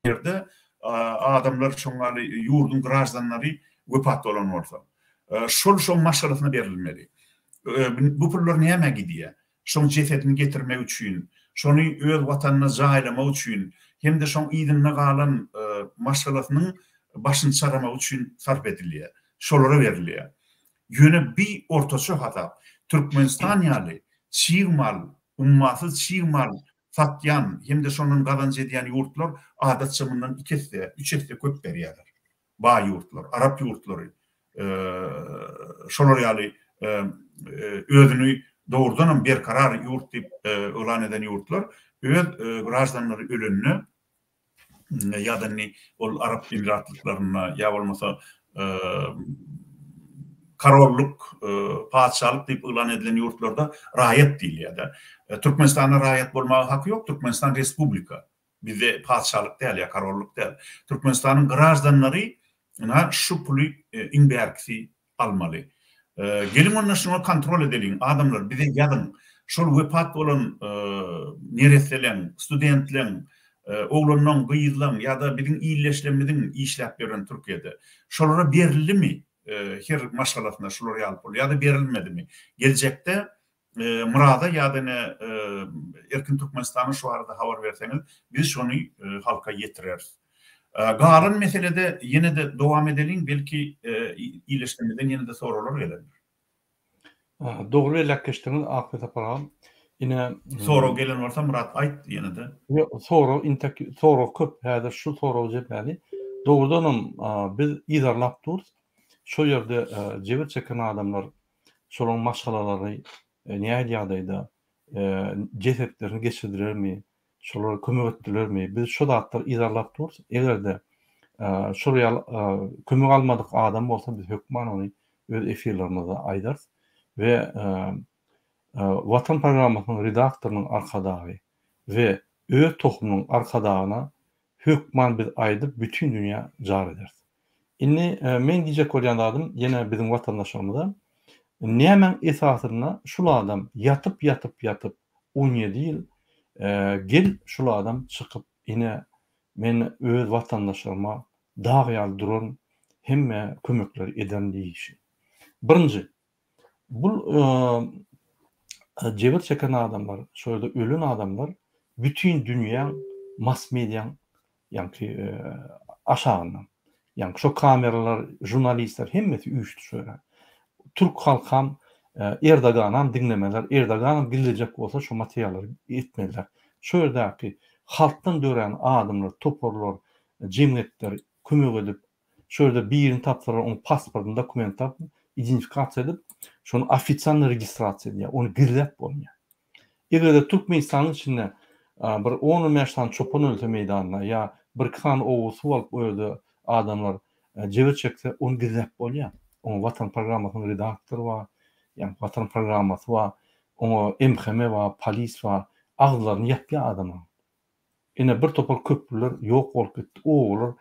yerde adamlar şoňaly ýurdun graždanlary wepat bolan bolsa şol maşgalatyna berilmeli. Bu pullar näme gidýär? Şoň jesetini getirmek üçin, şonu öz watanyna jaýlamak üçin, hem de şoň ýygyna galan maşgalatynyň başyny çaramak üçin sarf edilýär. Şolara berilýär. Ýöne bir ortaça hata Türkmenistan ýaly çiğmal, ummaty çiğmal satyan hem de şonun gazanç edýän ýurtlar adatça bundan 2 hesse, 3 hesse köp berýärler. Ba ýurtlar, Arap ýurtlary, şolar ýaly özüni doğrudan berkarar ýurt diýip ölan eden ýurtlar öz graždanlary ölenini ýa-da ol Arap Emiratlyklaryna ýa bolmasa karolluk, padşalyk diýip ölan edilen ýurtlarda raýat diýilýär. Türkmenistanda raýat bolmagy haky ýok. Türkmenistan respublika. Bizde padşalyk däl ýa karolluk däl. Türkmenistanyň graždanlary şu puly inberkisi almaly. Gelin onu şunu kontrol edelim. Adamlar bize ýadyn. Şol wepat bolan nereselen, studentleň, oglanyň, gyýylaň ýa-da biziň iýleşlemediň işläp beren Türkiýede. Şolara berilimi? Her maşgalatyna şolar ýalyp bol ýa-da berilmedimi? Gelecekde murada ýa-da erkin Türkmenistanyň şu arada habar berseňiz, biz şonu halka ýetireriz. Galan meselede yine de devam edelim, belki iyileştirmeden yine de sorular gelebilir. Doğru elakkeştiğiniz aklı taparam. Yine soru gelen varsa Murat ayt yine de. Soru köp, hada şu soru jepmäli. Doğrudanım biz idarlap duruz. Şu yerde cebir çeken adamlar şolun maşgalalary näme ýagdaýda jesetlerini geçirdirermi? Şolara kömek etdilermi? Biz şu zatlar idarlap duruz. Egerde şuraya kömek almadık adam bolsa biz hökman onu öz efirlerimizde aýdarys ve Vatan Programmasynyň redaktorynyň arkadagy ve öz tohumynyň arkadagyna hökman biz aýdyp bütün dünýä jar ederiz. Inni men diýjek bolýan adam ýene biziň watandaşlarymyza näme esasyna şul adam yatıp 17 ýyl gel şul adam çykyp ine men öz watandaşlaryma dağyal duran hemme kömekler eden diýişi. Birinji bu cebir çeken adamlar, şöyle ölen adamlar bütün dünýä mass mediýa ýa-ni aşağından. Yani şu kameralar, jurnalistler hemmeti üýtdi şöyle. Türk halkam Erdoğan'am dinlemeler, Erdoğan'am bilecek olsa şu materialları etmeliler. Şöyle halktan dören adamlar, toporlar, cemiyetler kömek edip, şöyle bir yerini tapsalar, onun pasportunu, dokumentini identifikasiya edip, şunu ofitsialny registrasiya edip, onu gizlep bolýar. Egerde Türkmenistanyň içinde bir 10 ýaşdan çopan ölse meydanına, ya bir kan oğusu alıp öldü adamlar cebir çekse, onu gizlep bolýar. Onun Vatan Programmasynyň redaktory var, yani Vatan Programmasy var, onu MHM var, polis var, ağızlarını yapýan adamlar. Ine bir topar köprüler yok bolup gitdi. O olur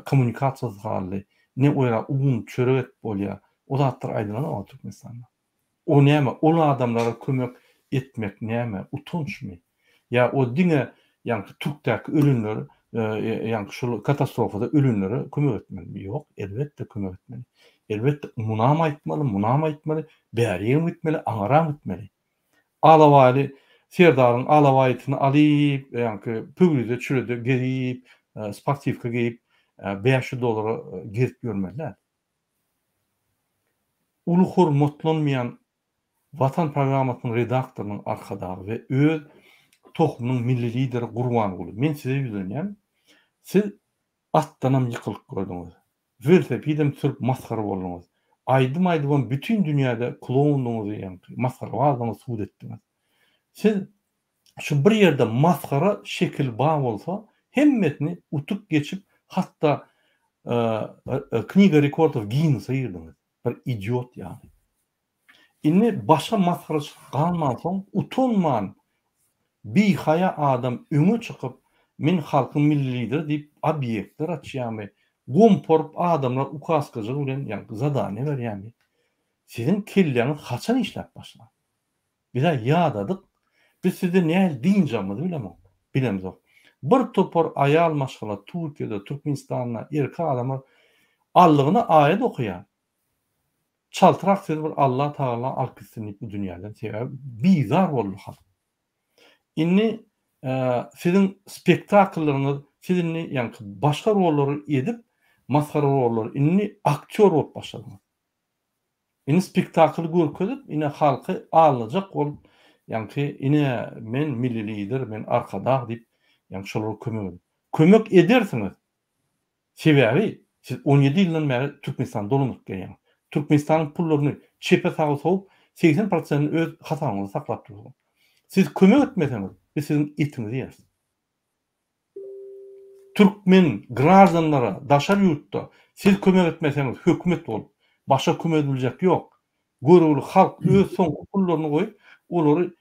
kommunikasiýasy hali, ne oýra ugun çörek bolýar. O zatlar aýdylan Türkmenistanda. O näme? O adamlara kömek etmek näme? Utunçmy? Ya o diňe ýa-ni Türkdäki ölünleri, ýa-ni şu katastrofada ölünleri kömek etmeli. Yok, elbetde kömek etmeli. Elbetde munam aýtmaly, bäriýem etmeli, aňaram etmeli. Alawaly Serdaryň alawaýytyny alyp, ýa-ni pügrüde çürede gerip, sportivka geyip $500 gerip görmeliler. Ulu hormatlanmayan Vatan Programmasynyň redaktorynyň arkadagy ve öz tohumynyň milli lideri Gurbanuly. Men size ýüzenýän, siz atdanam ýykylyp gördüňiz. Velosipedem sürüp maskara boldunuz. aydım bütün dünyada klonluğunuzu yani maskara aldığınız suud ettiniz. Siz şu bir yerde maskara şekil bağ olsa hemmetini utup geçip hatta Kniga Rekordov Guinness'a girdiniz. Bir idiot yani. İnni başka maskara kalmasan utanman bir haya adam öňe çykyp men halkyň milli lider diýip obyektler açýarmy. Gomporp adamlar ukaskaja bilen ýa zadany berýärmi. Sizin kelleňiz haçan işläp başlar? Bize ýadadyk. Biz sizde näme diýjämizi bilemem. Bilemiz ok. Bir topor ayal maşgala Türkiýede, Türkmenistanda erkek adamlar allygyna aýat okuýar. Çaltyrak siz bir Allah Taala alkysynlyk bu dünýäden sebäp bizar boldy halk. Inni sizin spektakllaryňyz, sizin ýa başga rollary edip, maskara rollary, inni aktyor bolup başladyňyz. Inni spektakl görkezip, inni halky alajak bolup, ýa-ni ine men milli lider, men arkada diýip, ýa-ni şolara kömek edersiňiz. Sebäbi siz 17 ýyldan beri Türkmenistan dolanyp gelýär. Türkmenistanyň pullaryny çepe sağa soğup 80% öz hasaňyzy saklap durýar. Siz kömek etmeseňiz, biz sizin itinizi ýeriz. Türkmen gradanlara, daşar ýurtda siz kömek etmeseňiz, hökümet bolup, başa kömek ediljek ýok. Görüli halk öz soňky pullaryny goýup, olary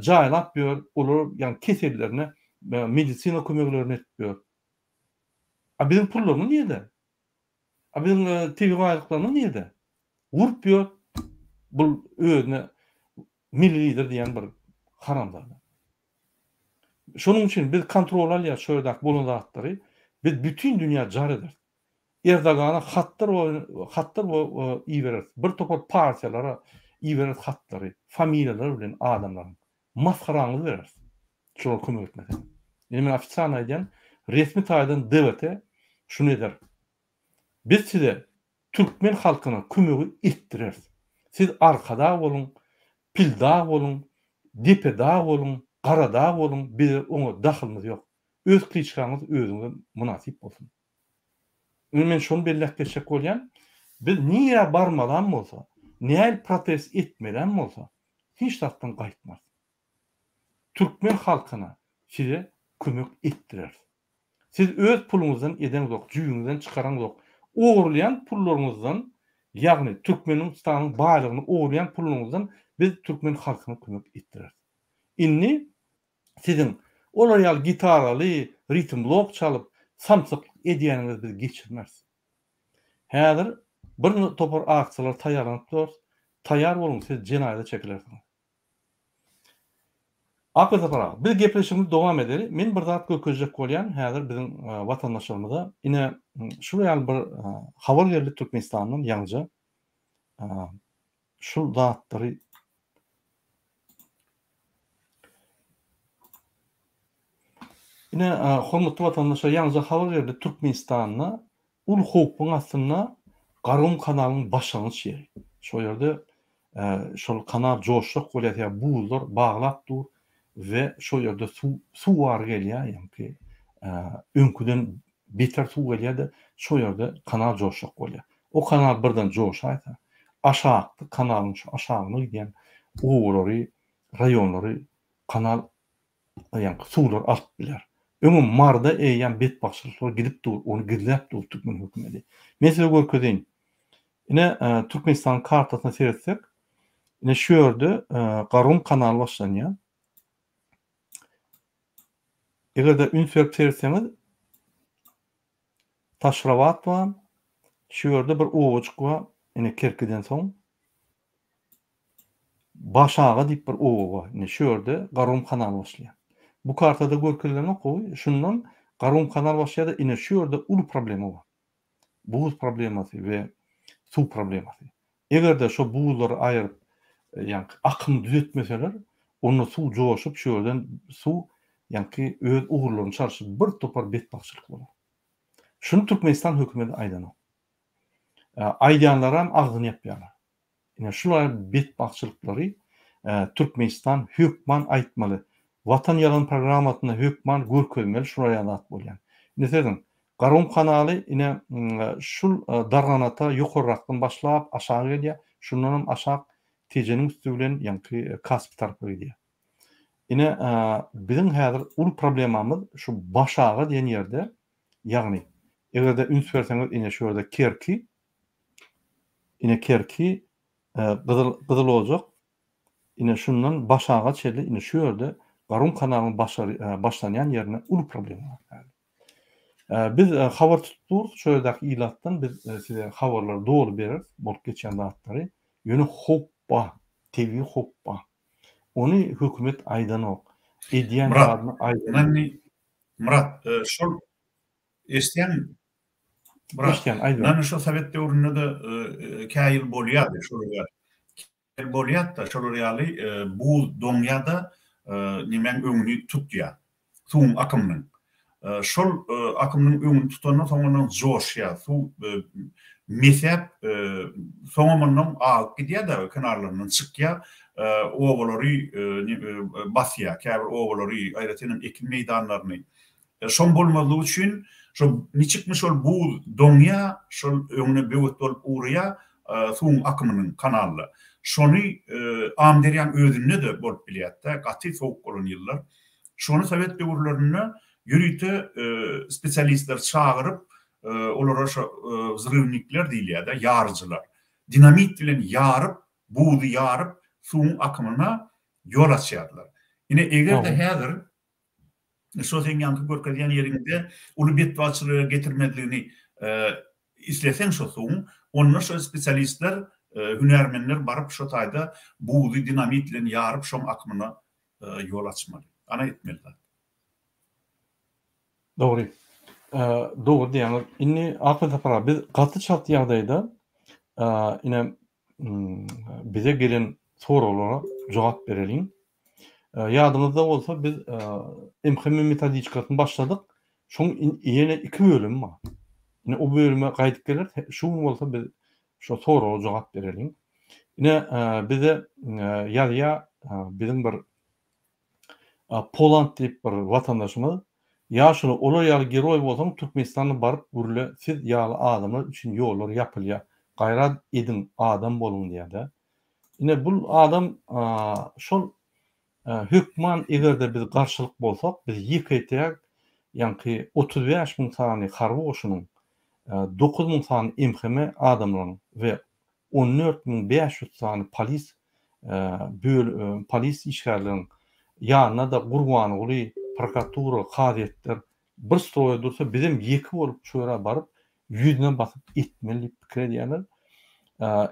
jaýlap ber, olary ýa kesellerine medisina kömeklerini etýär. Bizim pullarymyz niýede? Bizim TV gaýlyklaryny niýede? Gurup ber, bu özüne milli lider diýen bir haramzada. Şonuň üçin biz kontrol alýar şöýdak bolan zatlary biz bütün dünýä jar eder. Erdogana hatlar iýberer. Bir topar partiýalara iýberer hatlary, familiýalar bilen adamlaryň maskaraňyzy berer. Şoňa kömek etmesen. Men ofitsiýal aýdýan resmi taýdan devlete şunu eder. Biz size Türkmen halkyna kömegi etdireriz. Siz arkada bolun, pilda bolun, depeda bolun, garada bolun, biz oňa dahylymyz ýok. Öz kliçkaňyz özüňize munasip bolsun. Men şonu belläp geçek bolýan, biz niýe barmadan bolsa, näil protest etmeden bolsa, hiç zatdan gaýtmaz. Türkmen halkyna size kömek etdirer. Siz öz puluňyzdan eden ýok, jüýüňizden çykaran ýok. Oğurlayan pullaryňyzdan, ýagny Türkmenistanyň baýlygyny oğurlayan pullaryňyzdan biz Türkmen halkyna kömek etdirer. Inni sizin olar ýaly gitaraly, ritm blok çalyp, samsyk edýäniňiz biz geçirmez. Häzir bir topar aksiýalar taýýarlanyp dur. Taýýar bolun, siz jenaýda çekilersiňiz. Akıza biz gepleşimiz dowam edeli. Men bir zat gököjek bolýan, häzir bizim watandaşlarymyza ine şu ýaly bir habar geldi Türkmenistanyň ýaňja. Şu zatlary ine hormatly watandaşlar ýaňja habar geldi Türkmenistanyna ul hukmuň aslynda Garym kanalynyň başlangyç ýeri. Şo ýerde şol kanal joşluk bolýar, buzlar baglap dur. Ve şo ýerde su var gelýär, ýa-ni öňküden beter su gelýär-de şo ýerde kanal joşluk bolýar. O kanal birden joşaýsa, aşagdy kanalyň şu aşagyna giden oğulary, raýonlary kanal ýa-ni suwlar alyp biler. Öňe marda eýen betbaşçylyklar gidip dur, onu gizläp dur Türkmen hökümeti. Mesele görkedeýin. Ine Türkmenistan kartasyna seretsek, ine şu ýerde Garym kanaly başlanýar. Egerde ünsürp serseňiz Taşravat var. Şu ýerde bir owaçyk var. Ine Kerkiden soň Başaga diýip bir owa var. Ine şu ýerde Garym kanaly başlaýar. Bu kartada görkezileni goý. Şundan Garym kanaly başlaýar. Ine şu ýerde ulu problemi var. Buz problemasy we su problemasy. Egerde şo buzlary aýryp, ýa-ni akymy düzeltmeseler, onu su joşup şu ýerden su ýa-ni öz uğurlaryny çarşyp bir topar betbaşçylyk bolar. Şunu Türkmenistan hökümeti aýdany. Aýdýanlar hem agzyny ýapýarlar. Ine şular betbaşçylyklary Türkmenistan hökman aýtmaly. Watan ýalan programmatyna hökman görkezmeli şuraya ýalat bolýan. Neseden Garum kanaly ine şul darganata ýokarrakdan başlap aşağı gelýär. Şundan aşağı tejenin üstü bilen ýa-ni kasp tarapy gidiyor. Ine bizim häzir ul problemamız şu başaga diýen ýerde, ýagny egerde üns berseňiz ine şu ýerde kerki gyzyl olacak. Ine şundan başaga çeli ine şu ýerde Garum kanalynyň başlanýan ýerine ul problem var. Biz habar tutdur, şöyle ilattan biz size habarlar doğru berir, bolup geçen dağıtları. Yönü hoppa, TV hoppa. Onu hükümet aydan ok. Ediyen dağını aydan ok. Murat, şol estiyen Murat, nani şo Sovet döwründe de käýil bolýardy, şolga. Käýil bolýardy, şol ýaly bu döňýada nimen öňüni tutýar. Suň akymynyň. Şol akymynyň öňüni tutanyň soňundan joşýar. Su mezhep soňundan agyp gidýär-de kenarlaryndan çykýar. Ovalary basýar, käbir ovalary aýratynyn ekin meýdanlaryny. Şol bolmaly üçin şol niçikmi şol bu döňýa şol öňüne böwet bolup urýar suň akymynyň kanally. Şonu amderýan özünde de bolup bilýär-de, gaty sowuk bolan ýyllar. Şonu Sovet döwürlerinde ýürüýte spesialistler çağırıp olara zrywnikler diýilýär-de, ýarjylar. Dinamit bilen ýaryp, buğdy ýaryp suň akymyna ýol açýarlar. Ine egerde häzir şo sen ýanky görkezýän ýerinde uly betwaçylygy getirmediligini isleseň şo suň, onda şo spesialistler, hünärmenler baryp şo taýda buğdy dinamit bilen ýaryp şo akymyna ýol açmaly. Ana etmeliler. Doğru. Doğru diýäňiz. Inni akıl tapara biz gaty şart ýagdaýda ine bize gelen soralara jogap bereliň. Ýadyňyzda bolsa biz MHM metodikasyny başladyk. Şoň ýene 2 bölüm bar. Ine o bölüme gaýdyp geler. Şu bolsa biz şo soralara jogap bereliň. Ine bize ýa bizim bir Poland diýip bir watandaşymyz ýaşyny olar ýaly geroý bolsaň Türkmenistana baryp gürle siz ýaly adamlar üçin ýollar ýapylýar. Gaýrat edin adam bolun diýär-de. Ine bu adam şol hökman egerde biz garşylyk bolsak biz ýekeýek ýa-ni 35.000 sany harby goşunyň 9.000 sany MHM adamlaryň we 14.500 sany polis işgärleriň ýanyna da gurbany uly prokuratura, gazetler bir stoýa dursa bizim ýeki bolup çöre baryp ýüzüne basyp etmeli pikir edýärler.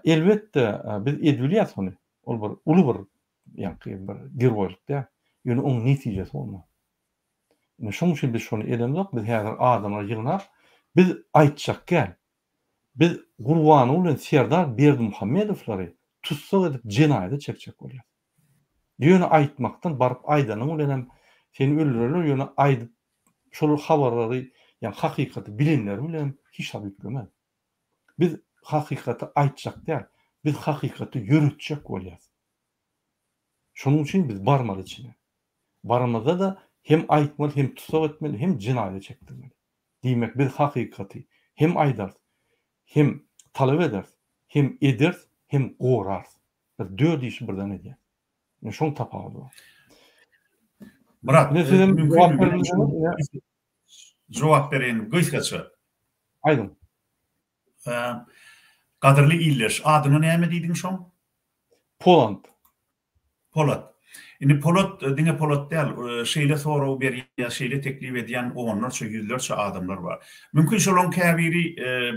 Elbetde biz edilýär ony. Ol bir uly bir ýa-ni bir geroýluk-da. Ýöne oň netijesi bolmaly. Ine şoň üçin biz şonu edemdik. Biz häzir adamlar ýygnap biz aýtjak gel. Biz gurbany bilen Serdar Berdimuhammedowlary tutsak edip jenaýaty çekjek bolýar. Ýöne aýtmakdan baryp aýdanyň bilen seni öldürerler, ýöne aýdyp şol habarlary, ýa hakykaty bilenler bilen hiç habitlemez. Biz hakykaty aýtjak däl, biz hakykaty ýörütjek bolýar. Şonuň üçin biz barmaly içine. Barmada da hem aýtmaly, hem tutsak etmeli, hem jenaýaty çekdirmeli. Diýmek biz hakykaty hem aýdar, hem talep eder, hem eder, hem gorar. Bir död iş birden edýär. Ne şoň tapagy bu. Murat, mümkin jogap bereň gysgaça. Aýdym. Gadyrly iller, adyny näme diýdiň şoň? Poland. Indi Polat diňe Polat däl, şeýle soraw berýär, şeýle teklip edýän onlarça, ýüzlerçe adamlar bar. Mümkin şolon käbiri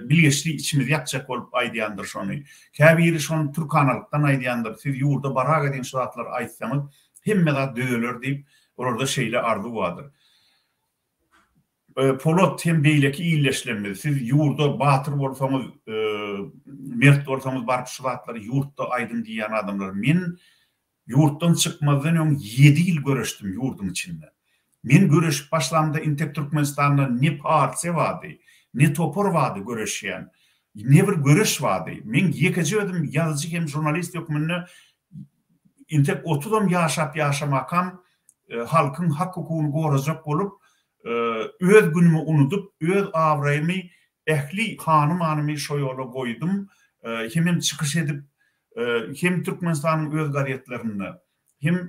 bilgeçli içimiz ýakjak bolup aýdýandyr şonu. Käbiri şonu Türk kanalykdan aýdýandyr. Siz ýurda barak edin şu atlar aýtsaňyz, hemme döýler diýip orada şeýle ardy bardyr. Polat hem beýleki illeşlenmeli. Siz ýurda batyr bolsaňyz, mert bolsaňyz baryp şu atlary ýurtda aýdym diýen adamlar. Men yurtdan çıkmadan öň 7 ýyl görüşdüm yurdun içinde. Men görüşüp başlamda Intek Türkmenistanda ne partiýa bady, ne topor bady görüşýän. Ne bir görüş bady. Men ýekeje ödüm ýazjy hem jurnalist ýokmyny Intek 30 ýaşap ýaşamakam halkyň hak hukugyny gorajak bolup öz günümü unutup, öz avrayımı ehli hanım şoyola koydum. Hem çıkış edip, hem Türkmenistan'ın öz gazetlerini, hem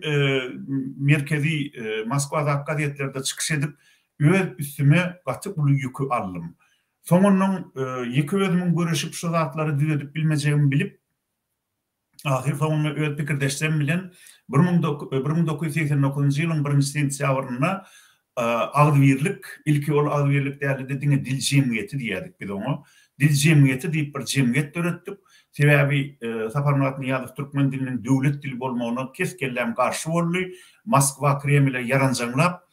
merkezi Moskva'da gazetelerde çıkış edip, öz üstüme katı ulu yükü aldım. Sonunun iki özümün görüşüp şu zatları düzedip bilmeyeceğimi bilip, ahir sonunu öz fikirdeşlerim bilen 1989 yılın 1. sentyabrına Ağdüverlik, ilki ol Ağdüverlik değerli dediğine dil cemiyeti diyedik biz onu. Dil cemiyeti deyip bir cemiyet öğrettik. Sebebi Saparmurat Niyazov Türkmen dilinin devlet dili olmağına keskellem karşı oldu. Moskva Kreml'e yarancanlap,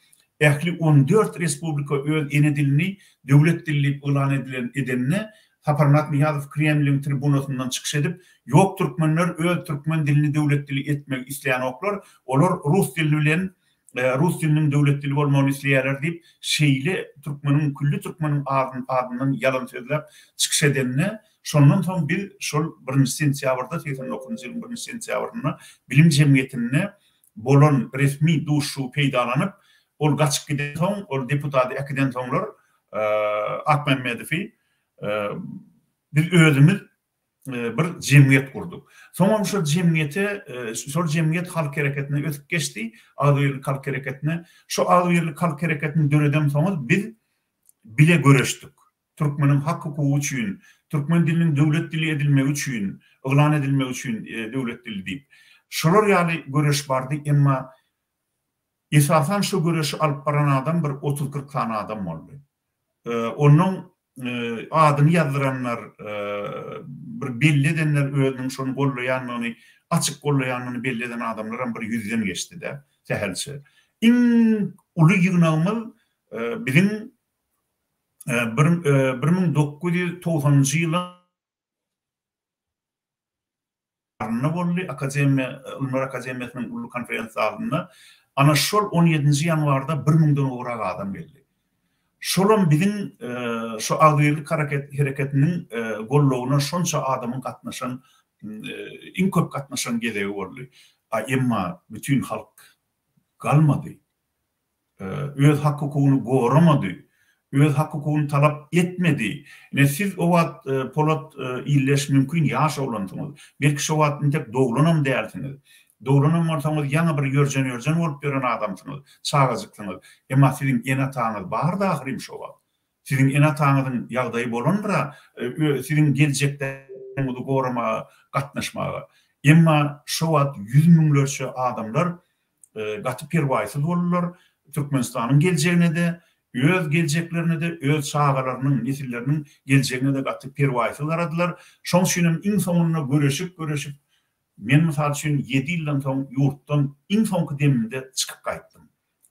ehli 14 respublika öz ene dilini devlet dili ilan edenine Saparmurat Niyazov Kreml'in tribunasundan çıkış edip, yok Türkmenler öz Türkmen dilini devlet dili etmek isteyen oklar, olur Rus dilini Rus dilinin devlet dili olmağını isteyenler deyip şeyle Türkmenin, küllü Türkmenin adından yalan sözler çıkış edenine sonundan son bir şol 1. sentyabrda 89 yılın 1. sentyabrına bilim cemiyetine bolon resmi duşu peydalanıp ol gaçık giden son, ol deputatı ekiden sonlar Akmemmedovi biz özümüz bir cemiyet kurduk. Sonra şu cemiyet halk hareketine ötüp geçti. Ağdüverlik halk hareketine. Şu Ağdüverlik halk hareketini döneden sonra biz bile görüştük. Türkmenin hak hukuku üçün, Türkmen dilinin devlet dili edilme üçün, ilan edilme üçün devlet dili deyip. Şolar yani görüş vardı ama esasen şu görüşü alıp baran adam bir 30-40 tane adam oldu. Onun adını yazdıranlar, bir belli edenler özünün şonu gollayanını, açık gollayanını belli eden adamların bir 100'den geçti de, sehelsi. En ulu yığınağımız bizim 1990 yılın bolly Ilmar Akademiyasının ulu konferansyasında ana şol 17. yanvarda 1000'den uğrak adam geldi. Şolun bizim şu Ağdüverlik hareketinin golluğuna şonça adamın katnaşan, en köp katnaşan gedeği oldu. Ama bütün halk kalmadı. Öz hak hukukunu goramadı. Öz hak hukukunu talep etmedi. Siz o vat Polat illeş mümkün yaşa olanısınız. Belki şu vat nitek doğulanam dersiniz. Doğrunan ortamda yana bir yörjen olup gören adamsınız, çağızıksınız. Ama sizin en atağınız var da ahirim şu var. Sizin en atağınızın yağdayı bolonra, sizin gelecekte umudu koruma, katnaşmağa. Ama şu vat 100 milyonlarca adamlar katı pervaysız olurlar. Türkmenistan'ın geleceğine de, öz geleceklerine de, öz çağalarının, nesillerinin geleceğine de katı pervaysız aradılar. Şon şunun en sonuna görüşüp, men misal üçün 7 yıldan soň yurtdan en soňky deminde çıkıp qaytdym.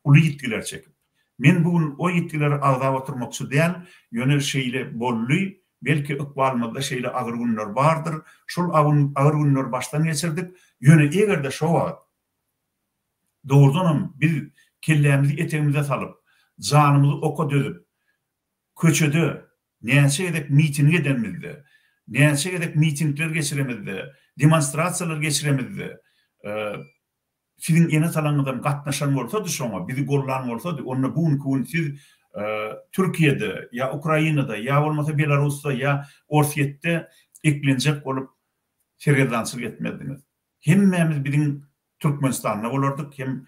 Ulu yetkiler çekip. Men bugün o yetkileri agdap oturmakçy däl, ýöne şeýle bolly, belki ykbalmada şeýle agyr günler bardyr. Şol agyr günler baştan geçirdik. Ýöne egerde şo wagt doğrudanam biz kellämizi etegimize salyp, janymyzy oka dözüp, köçede näçe edek miting edenmizde, näçe edek mitingler geçiremizde, demonstrasiyalar geçiremizdi. Sizin ene talanıdan katnaşan bolsady şoňa, bizi gollan bolsady, onu bugün siz Türkiye'de, ya Ukrayna'da, ya bolmasa Belarus'ta, ya Orsiýetde eklenjek bolup serýadançylyk etmediniz. Hemmemiz bizim Türkmenistan'da bolardyk, hem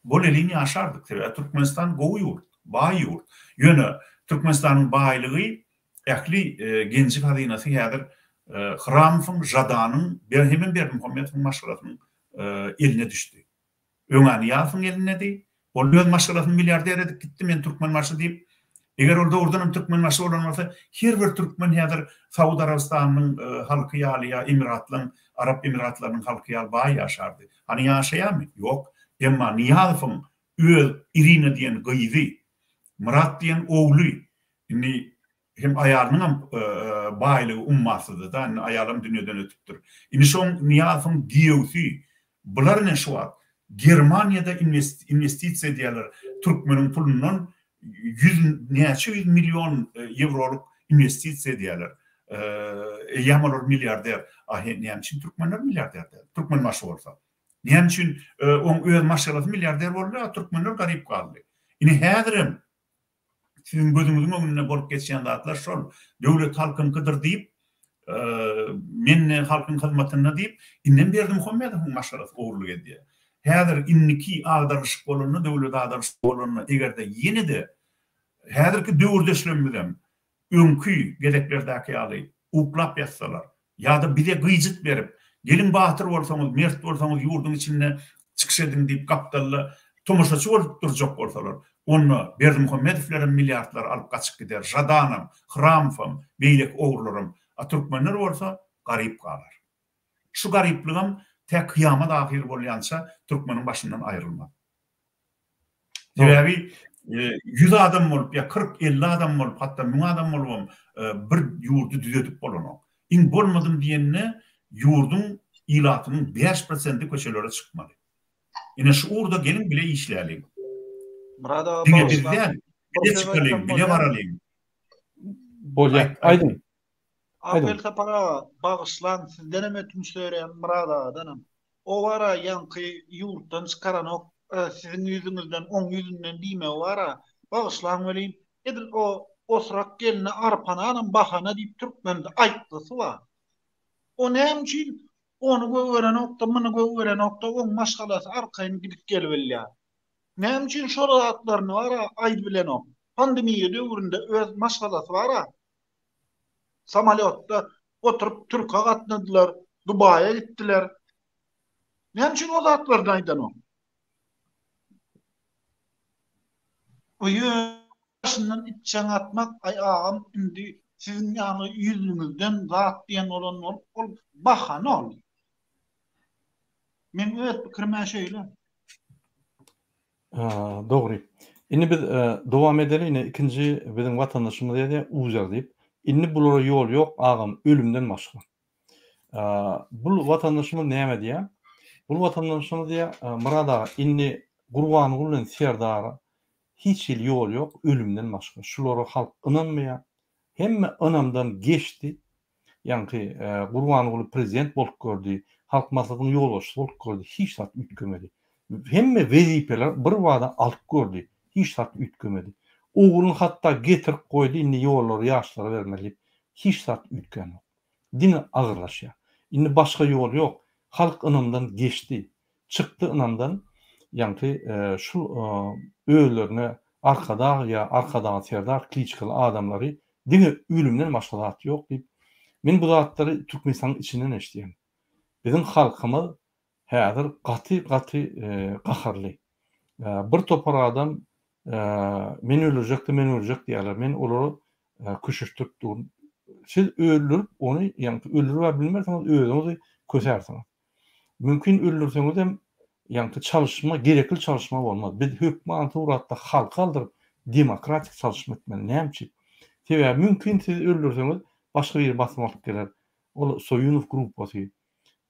bol elini aşardyk. Türkmenistan gowy ýurt, baý ýurt. Ýöne Türkmenistan'ın baýlygy ähli genji hadynasy häzir Hramfın, Jadan'ın, hemen bir Muhammed'in maşgalatının eline düştü. Öňäni ýafyň eline de, ol öz maşgalatyn milyarder edip gitti, men Türkmen marşy diýip, eger orada Türkmen marşy bolan bolsa, her bir Türkmen häzir Saudi Arabistanyň halky ýaly ýa Emiratlaryň, Arap Emiratlarynyň halky ýaly baý ýaşardy. Hani ýaşaýarmy? Ýok. Emma Niýazowyň öz Irina diýen gyzy, Murat diýen ogly, hem ayarının baýlygy ummasydy da, ayarım dünýeden ötüpdir. Indi şoň Niýazowyň diýeýsi, bular ne şu wagt Germaniýada investisiýa edýärler. Türkmeniň pulundan 100 milyon euroluk investisiýa edýärler. Ýamalar milyarder, näme üçin Türkmenler milyarder? Türkmen maşy bolsa. Näme üçin on öz maşgalasy milliarder boldy, türkmenler garip kaldy. Ine häzirim sizin gözüňiziň öňünde bolup geçýän zatlar şol. Döwlet halkyň kydyr diýip, men halkyň hyzmatyna diýip, inden berdim Muhammedowyň maşgalasy ogurlyk edýär. Häzir inniki agdarlyşyk bolany, döwlet agdarlyşyk bolany egerde ýenide häzirki döwürde işlenmeden öňkü gereklerdäki ýaly uklap ýatsalar, ýa-da bize gyjyt berip, gelin batyr bolsaňyz, mert bolsaňyz ýurdun içinde çykyş edin diýip gapdalla tomoşaçy bolup durjak bolsalar, onu Berdim Muhammedowlaryň milliardlar alyp gaçyp gider. Jadanam, Hramfam, beýlek ogurlarym, türkmenler bolsa garip galar. Şu garipligim tek kıyamet ahir bolýança türkmeniň başyndan aýrylmak. Sebebi 100 adam bolup ya 40-50 adam bolup hatta 1000 adam bolup bir ýurdu düzetip bolanok. İn bolmadym diýenne ýurdun ilatynyň 5% köçelere çykmaly. Ine şu urda gelin bile işleýäli. Murada Diňe bizden bile çıkalyň, bile baralyň. Bolýar. Aydın. Apel tapara bağışlan sizden emetim söyleyen Muradadanam. O vara yankı yurtdan çıkaranok sizin yüzünüzden, on yüzünden diýme vara bağışlan welin. Edil o osrak geline arpananam bahana diýip türkmende aýtdysy var. O näme üçin onu göwrenokda, muny göwrenokda on maşgalasy arkaýyn gidip gelibelýär. Näme üçin şol zatlaryny wara aýdy bilenok. Pandemiýa döwründe öz maşgalasy wara. Samolyotda oturup Türk'e gatnadylar, Dubaýa gitdiler. Näme üçin o zatlardan aýdanok? O ýöşünden içen atmak ay ağam indi sizin ýany yüzüňizden zat diýen olan ol bahana ol. Men öýt pikirime şeýle. Dogry. Inni biz dowam edeli ine ikinji biziň watandaşymyz diýdi, ujar diýip. Inni bulara ýol ýok, agam ölümden başga. Bu watandaşymyz näme diýär? Bu watandaşymyz diýär, Murada inni Gurban Gulyn Serdara hiç ýol ýok, ölümden başga. Şulara halk ynanmaýar. Hemme ynamdan geçdi. Ýani Gurban Guly prezident bolup gördü, halk maslahatynyň ýolbaşçysy bolup gördü, hiç zat ütgemedi. Hemme wezipeler bir wada alyp gördü, hiç zat ütgemedi. Oğlun hatta getirip koydu, inni ýolları ýaşlara bermeli. Hiç zat ütgen. Din agyrlaşýar. Inni başga ýol ýok. Halk ynamdan geçdi. Çykdy ynamdan. Ýani şu öýlerine arkada ýa arkada Serdar Kliçkaly adamlary diňe ölümden başga zat ýok diýip men bu zatlary Türkmenistanyň içinden eşdiýem. Biziň halkymyz häzir gaty gaharly. Bir topar adam men ölecek diýerler. Men olary köşürtüp durun. Siz öldürüp onu ýani öldürüp bilmersiňiz, özüňizi kösersiňiz. Mümkin öldürseňiz hem ýani çalışma, gerekli çalışma bolmaz. Biz hökümet uratda halk aldyryp demokratik çalışma etmeli. Näme üçin? Sebäbi mümkin siz öldürseňiz başga bir basma alyp geler. Ol Soyunov gruppasy.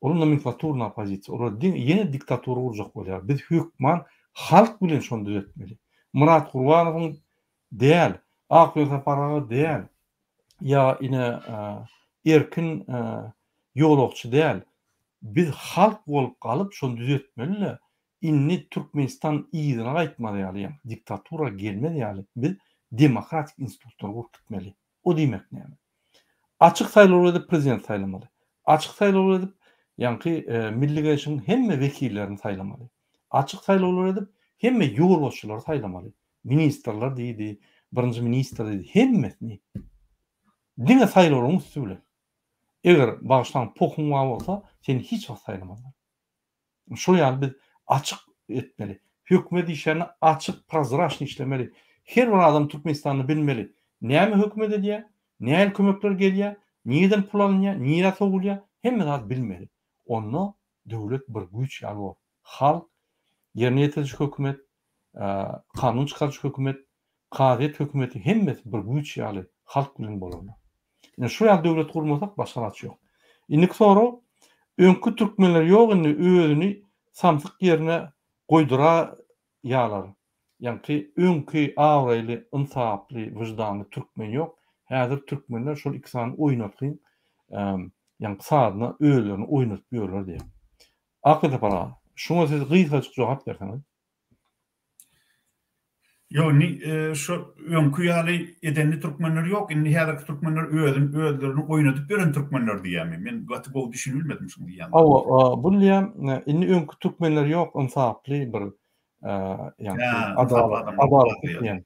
Onun nomenklaturna opozisiýa. Olar ýene diktatura urjak bolýar. Biz hökümet halk bilen şonu düzetmeli. Murat Gurbanov'un değil, Akbil Taparağı değil, ya yine erkin yolokçu değil. Biz halk bolup kalıp şonu düzeltmeli. Inni Türkmenistan iyidine aýtmaly ýaly, diktatura gelmeli ýaly. Biz demokratik institutlar kurup gitmeli. O diýmek näme? Açyk saýlaw edip prezident saýlamaly. Açyk saýlaw edip ýani milli geşiň hemme wekillerini saýlamaly. Açyk saýlaw edip hemme ýolbaşçylary saýlamaly. Ministrler diýdi, birinji ministr diýdi, hemmesini. Diňe saýlawaryň üstüne. Eger başdan pohun bolsa, seni hiç wagt saýlamadlar. Şol ýaly biz açyk etmeli. Hökümet işlerini açyk, prozraçny işlemeli. Her bir adam Türkmenistanyny bilmeli. Näme hökümet edýär? Näme kömekler gelýär? Niýeden pul alınýar? Niýe sogulýar? Hemme zat bilmeli. Onu döwlet bir güç ýaly. Halk yerine ýetirjik hökümet, kanun çıkarjyk hökümet, kadet hökümeti hemmesi bir güç ýaly halk bilen bolanlar. Ine şu ýaly döwlet gurmasak başga gaçy ýok. Indik sonra öňkü türkmenler ýok indi özüni samsyk ýerine goýdura ýalar. Ýani öňkü awraýly, insaply, wyjdanly türkmen ýok. Häzir türkmenler şol ikisini oýnatýan, ýani sadyna öýlerini oýnatyp ýörler diýip. Akda para Şuna siz gıysaçyk jogap berseňiz. Yo ni şu öňkü ýaly edenli türkmenler ýok. Indi häzirki türkmenler özlerini oýnadyp beren türkmenler diýämi. Men gaty bu düşünilmedim şunu diýýän. Bu diýem indi öňkü türkmenler ýok, insaply bir ýani adalet diýen.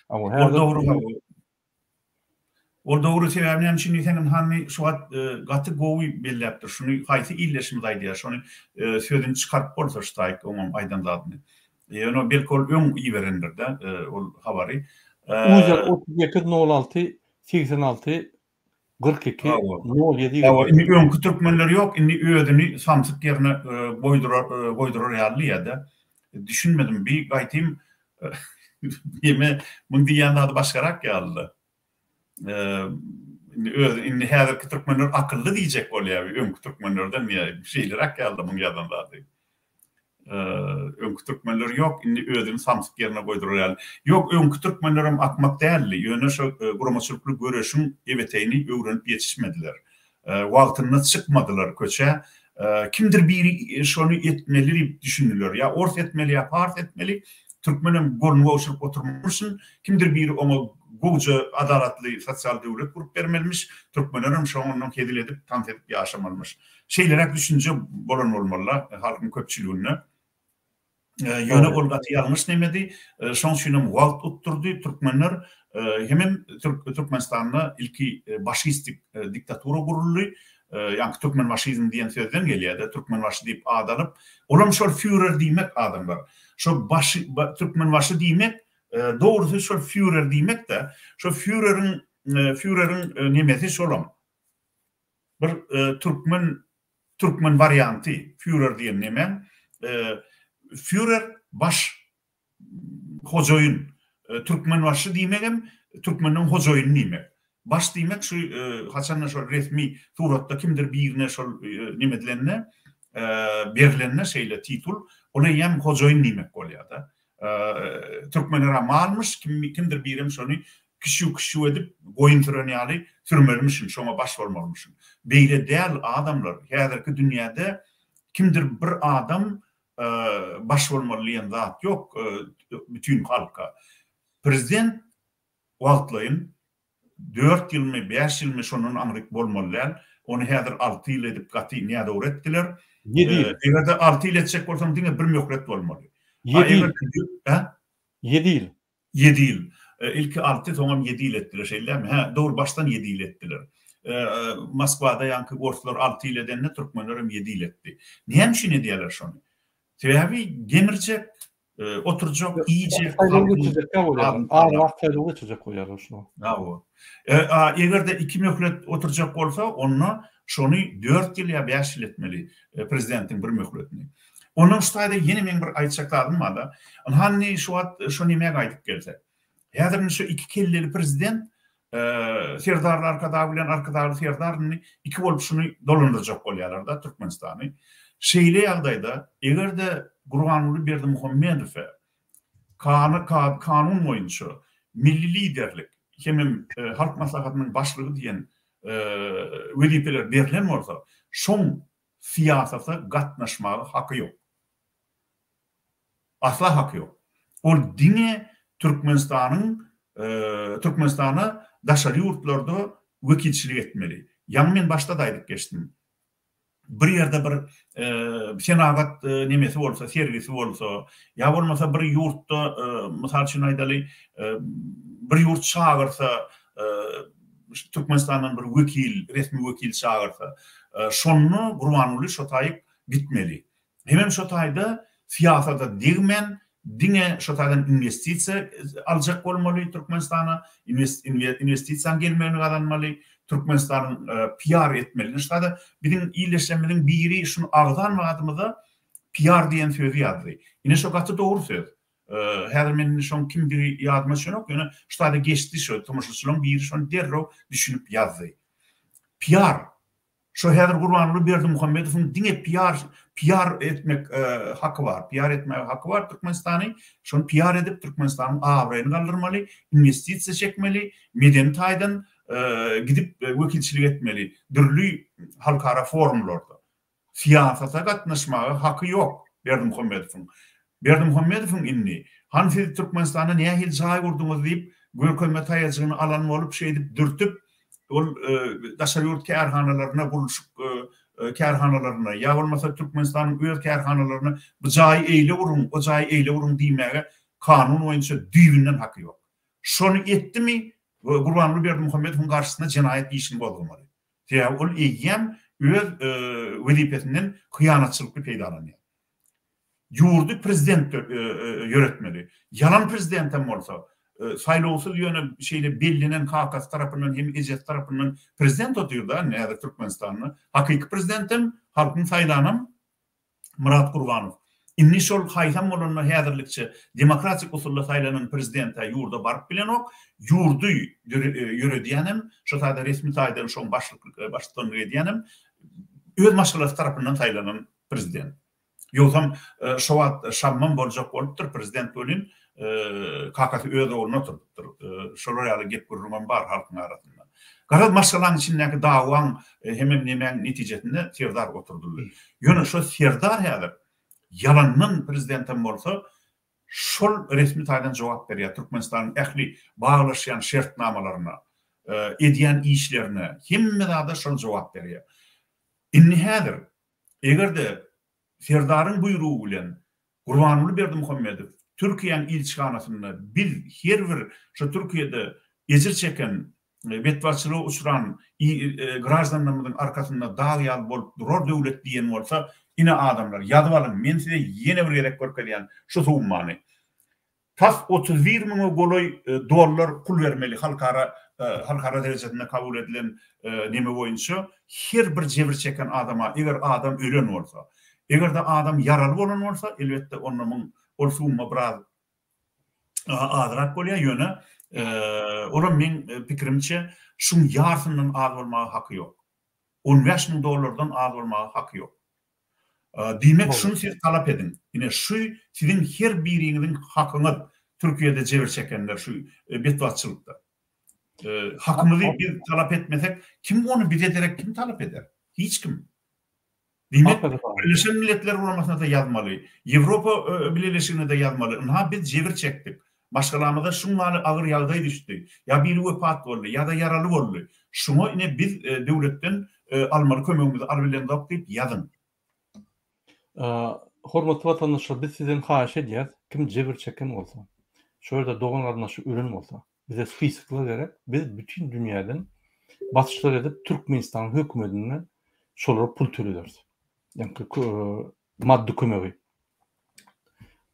Ama häzir Ol dogry sebäbinden şimdi senin hanny şu gaty gowy belläpdir. Şunu haýsy illeşimi daýdy. Şunu sözüni çykaryp bolsa ştaýk oňam aýdanladyny. Onu belkol öň iýerendir de ol habary. Ujar 32 86 42 07. Indi öňkü türkmenler ýok. Indi öýdüni samsyk ýerine goýdurar ýaly-da. Düşünmedim bir gaýtym ýeme muň diýende başgarak ýaly. Indi häzirki türkmenler akıllı diýjek bolýar. Öňkü türkmenlerden ýa şeýler akýaldy muň ýadanlady. Öňkü türkmenler ýok, indi özüni samsyk ýerine goýdurar. Ýok, öňkü türkmenlerim akmak däldi. Ýöne şu guramaçylykly göreşiň ebeteýini öwrenip ýetişmediler. Wagtyna çykmadylar köçe. Kimdir biri şonu etmeli diýip düşündiler. Ya ort etmeli, ya part etmeli. Türkmenim golunu oşurup oturmuşsun. Kimdir biri onu goýja adalatly sosial döwlet gurup bermelmiş. Türkmenlerim şoňundan kedil edip, tant edip ýaşamalmış. Şeýlerek düşünje bolan bolmaly halkyň köpçüligine. Ýöne ol gaty ýalňyş nemedi. Şoň üçin wagt utturdy türkmenler hemen Türkmenistanda ilki başistik diktatura guruldy. Ýa Türkmen faşizm diýen sözden gelýär. Türkmen faşy diýip adanyp, olam şol Führer diýmek adamlar. Şo Türkmen faşy diýmek doğrusu şol Führer diýmek de şo Führeriň nemesi şolam. Bir Türkmen varianty Führer diýen neme? Führer baş hojoýun. Türkmen faşy diýmegem Türkmeniň hojoýuny diýmek. Baş diýmek şu haçanna şol resmi suratda kimdir birine şol nimedilenne berilenne şeýle titul ona ýem hojoýun diýmek bolýar-da. Türkmenler amalmış kimdir birim şonu kişi edip goýunturan ýaly sürmelmişin şoňa baş bolmalmışyn. Beýle däl adamlar häzirki dünýäde kimdir bir adam baş bolmaly diýen zat ýok bütün halka. Prezident wagtlaýyn 4 ýylmy 5 ýylmy şonun amryk bolmalylar. Onu häzir 6 ýyl edip gaty näde öwretdiler. 7 ýyl. Egerde 6 ýyl etjek bolsam diňe bir möhlet bolmaly. 7 ýyl. 7 ýyl. 7 ýyl. İlki 6 soňam 7 ýyl etdiler şeýlemi? Ha, dogry başdan 7 ýyl etdiler. Moskwada ýanky gorslar 6 ýyl edenne türkmenlerim 7 ýyl etdi. Näme şini diýerler şonu? Sebebi gemirjek, oturjak, iyice Egerde 2 möhlet oturjak bolsa, onu şonu 4 ýyl ýa 5 ýyl etmeli prezidentiň bir möhletini. Onun ştaýda ýene men bir aýtjaklarym bar. Hanny şu näme gaýdyp gelse. Häzir şu 2 kelleli prezident serdarlar arkada bilen arkadarly serdarny 2 bolup şunu dolandyrjak bolýarlar-da Türkmenistany. Şeýle ýagdaýda egerde Gurbanuly Berdimuhammedow kanun boýunça milli liderlik hem halk maslahatynyň başlygy diýen wedipeler berilen bolsa, şoň siyasata gatnaşmagy haky ýok. Asla haky ýok. Ol diňe Türkmenistana daşary ýurtlarda wekilçilik etmeli. Ýa men başda daýdyp geçdim. Bir ýerde bir senagat nemesi bolsa, servisi bolsa, ýa bolmasa bir ýurtda mysal üçin aýdaly bir ýurt çağırsa, Türkmenistanyň bir wekil, resmi wekil çağırsa, şonu Gurbanuly şotaýyk gitmeli. Hemen şotaýda siyasata digmen, diňe şotaýdan investisiýa aljak bolmaly Türkmenistana, investisiýa gelmegini gazanmaly. Türkmenistanyň PR etmeli. Ştada bizim iýleşmeliň biri şunu agdanmadymyda PR diýen sözi ýazdy. Ine şo gaty dogry söz. Häzir men şoň kim biri ýadyma şonok, ýöne ştada geçdi şo tomoşaçylaryň biri şonu derro düşünüp ýazdy. PR şo häzir Gurbanuly Berdimuhammedowyň diňe PR etmek haky bar. PR etmek haky bar Türkmenistany. Şonu PR edip Türkmenistanyň abraýyny galdyrmaly, investisiýa çekmeli, medeni taýdan gidip wekilçilik etmeli. Dürlü halkara forumlarda. Siyasata gatnaşmagy haky ýok. Berdimuhammedowyň inni. Hanfi Türkmenistana nähil jaý gurduňyz diýip, görkezme taýagyny alan bolup şeýdip dürtüp, ol daşary kärhanalaryna buluşup kärhanalaryna ya bolmasa Türkmenistanyň öz kärhanalaryna bu jaý eýle urun, o jaý eýle urun diýmäge kanun boýunça düýünden haky ýok. Şonu etdimi, Gurbanly Berdimuhammedowyň garşysynda jenaýat işini bolmaly. Ýa ol eýýem öz wezipetinden hyýanatçylykly peýdalanýar. Yurdu prezident yönetmeli. Yalan prezidentten bolsa, saýlawsuz ýöne şeýle bellinen Kafkas tarapyndan hem Ejez tarapyndan prezident oturýar da, näde Türkmenistanyň hakyky prezidentim halkyň saýlanan Murat Gurbanow. Inni şol haýsam bolanma häzirlikçe demokratik usulla saýlanan prezidente ýurda baryp bilenok, ýurdu ýöredýänem, şo taýda resmi taýdan şoň başlyk edýänem, öz maşgalasy tarapyndan saýlanan prezident. Yoxam şowat şamman boljak bolupdyr prezident bolyn kakasy öz ogluny oturupdyr. Şolar ýaly gep gurulman bar halkyň arasynda. Garaz maşgalaň içindäki dawaň hemen nemäň netijesinde serdar oturdular. Ýöne şo serdar häzir yalandan prezidentim bolsa şol resmi taýdan jogap berýär Türkmenistanyň ähli baglaşýan şertnamalaryna, edýän işlerine hemmede şol jogap berýär. Inni häzir egerde Serdaryň buyruu bilen Gurbanly Berdimuhammedow Türkiýeň ilçihanasyna bir her bir şu Türkiýede ejir çeken betwaçylyga uçuran grażdanlaryň arkasynda daýal bolup durar döwlet diýen bolsa ine adamlar ýadyp alyn, men size ýene bir gerek görkezýän şu summany tas 31.000 goloy dollar pul bermeli halkara derejesinde kabul edilen neme boýunça her bir jebir çeken adama eger adam ölen bolsa, eger de adam yaraly bolan bolsa elbetde onuň ol summa biraz azrak bolýar ýöne olam men pikirimçe şuň ýarsynyň az bolmagy haky ýok. 15.000 dollardan az bolmagy haky ýok. Diýmek şunu siz talap edin. Ine şu sizin her biriňiziň hakyňyz Türkiýede jebir çekenler şu betwaççylykda. Hakymyzy bir talap etmesek kim onu bize direkt kim talap eder? Hiç kim. Diýmek Birleşen Milletler Uramasynda da ýazmaly. Ýewropa Birleşigine de ýazmaly. Ha biz jebir çekdik. Başgalarymyza şuňlary agyr ýagdaý düşdi. Ya biri wepat boldy, ya da yaraly boldy. Şuňa ine biz döwletden almaly kömegimizi albilen dop diýip ýazyn. Hormatly watandaşlar, biz sizden haýyş edýär, kim jebir çeken bolsa, şöyle dogan arnaşy ölen bolsa, bize spesifik gerek, biz bütün dünýäden basışlar edip Türkmenistan hökümetinden şolara pul tölederiz. Yani maddi kömegi.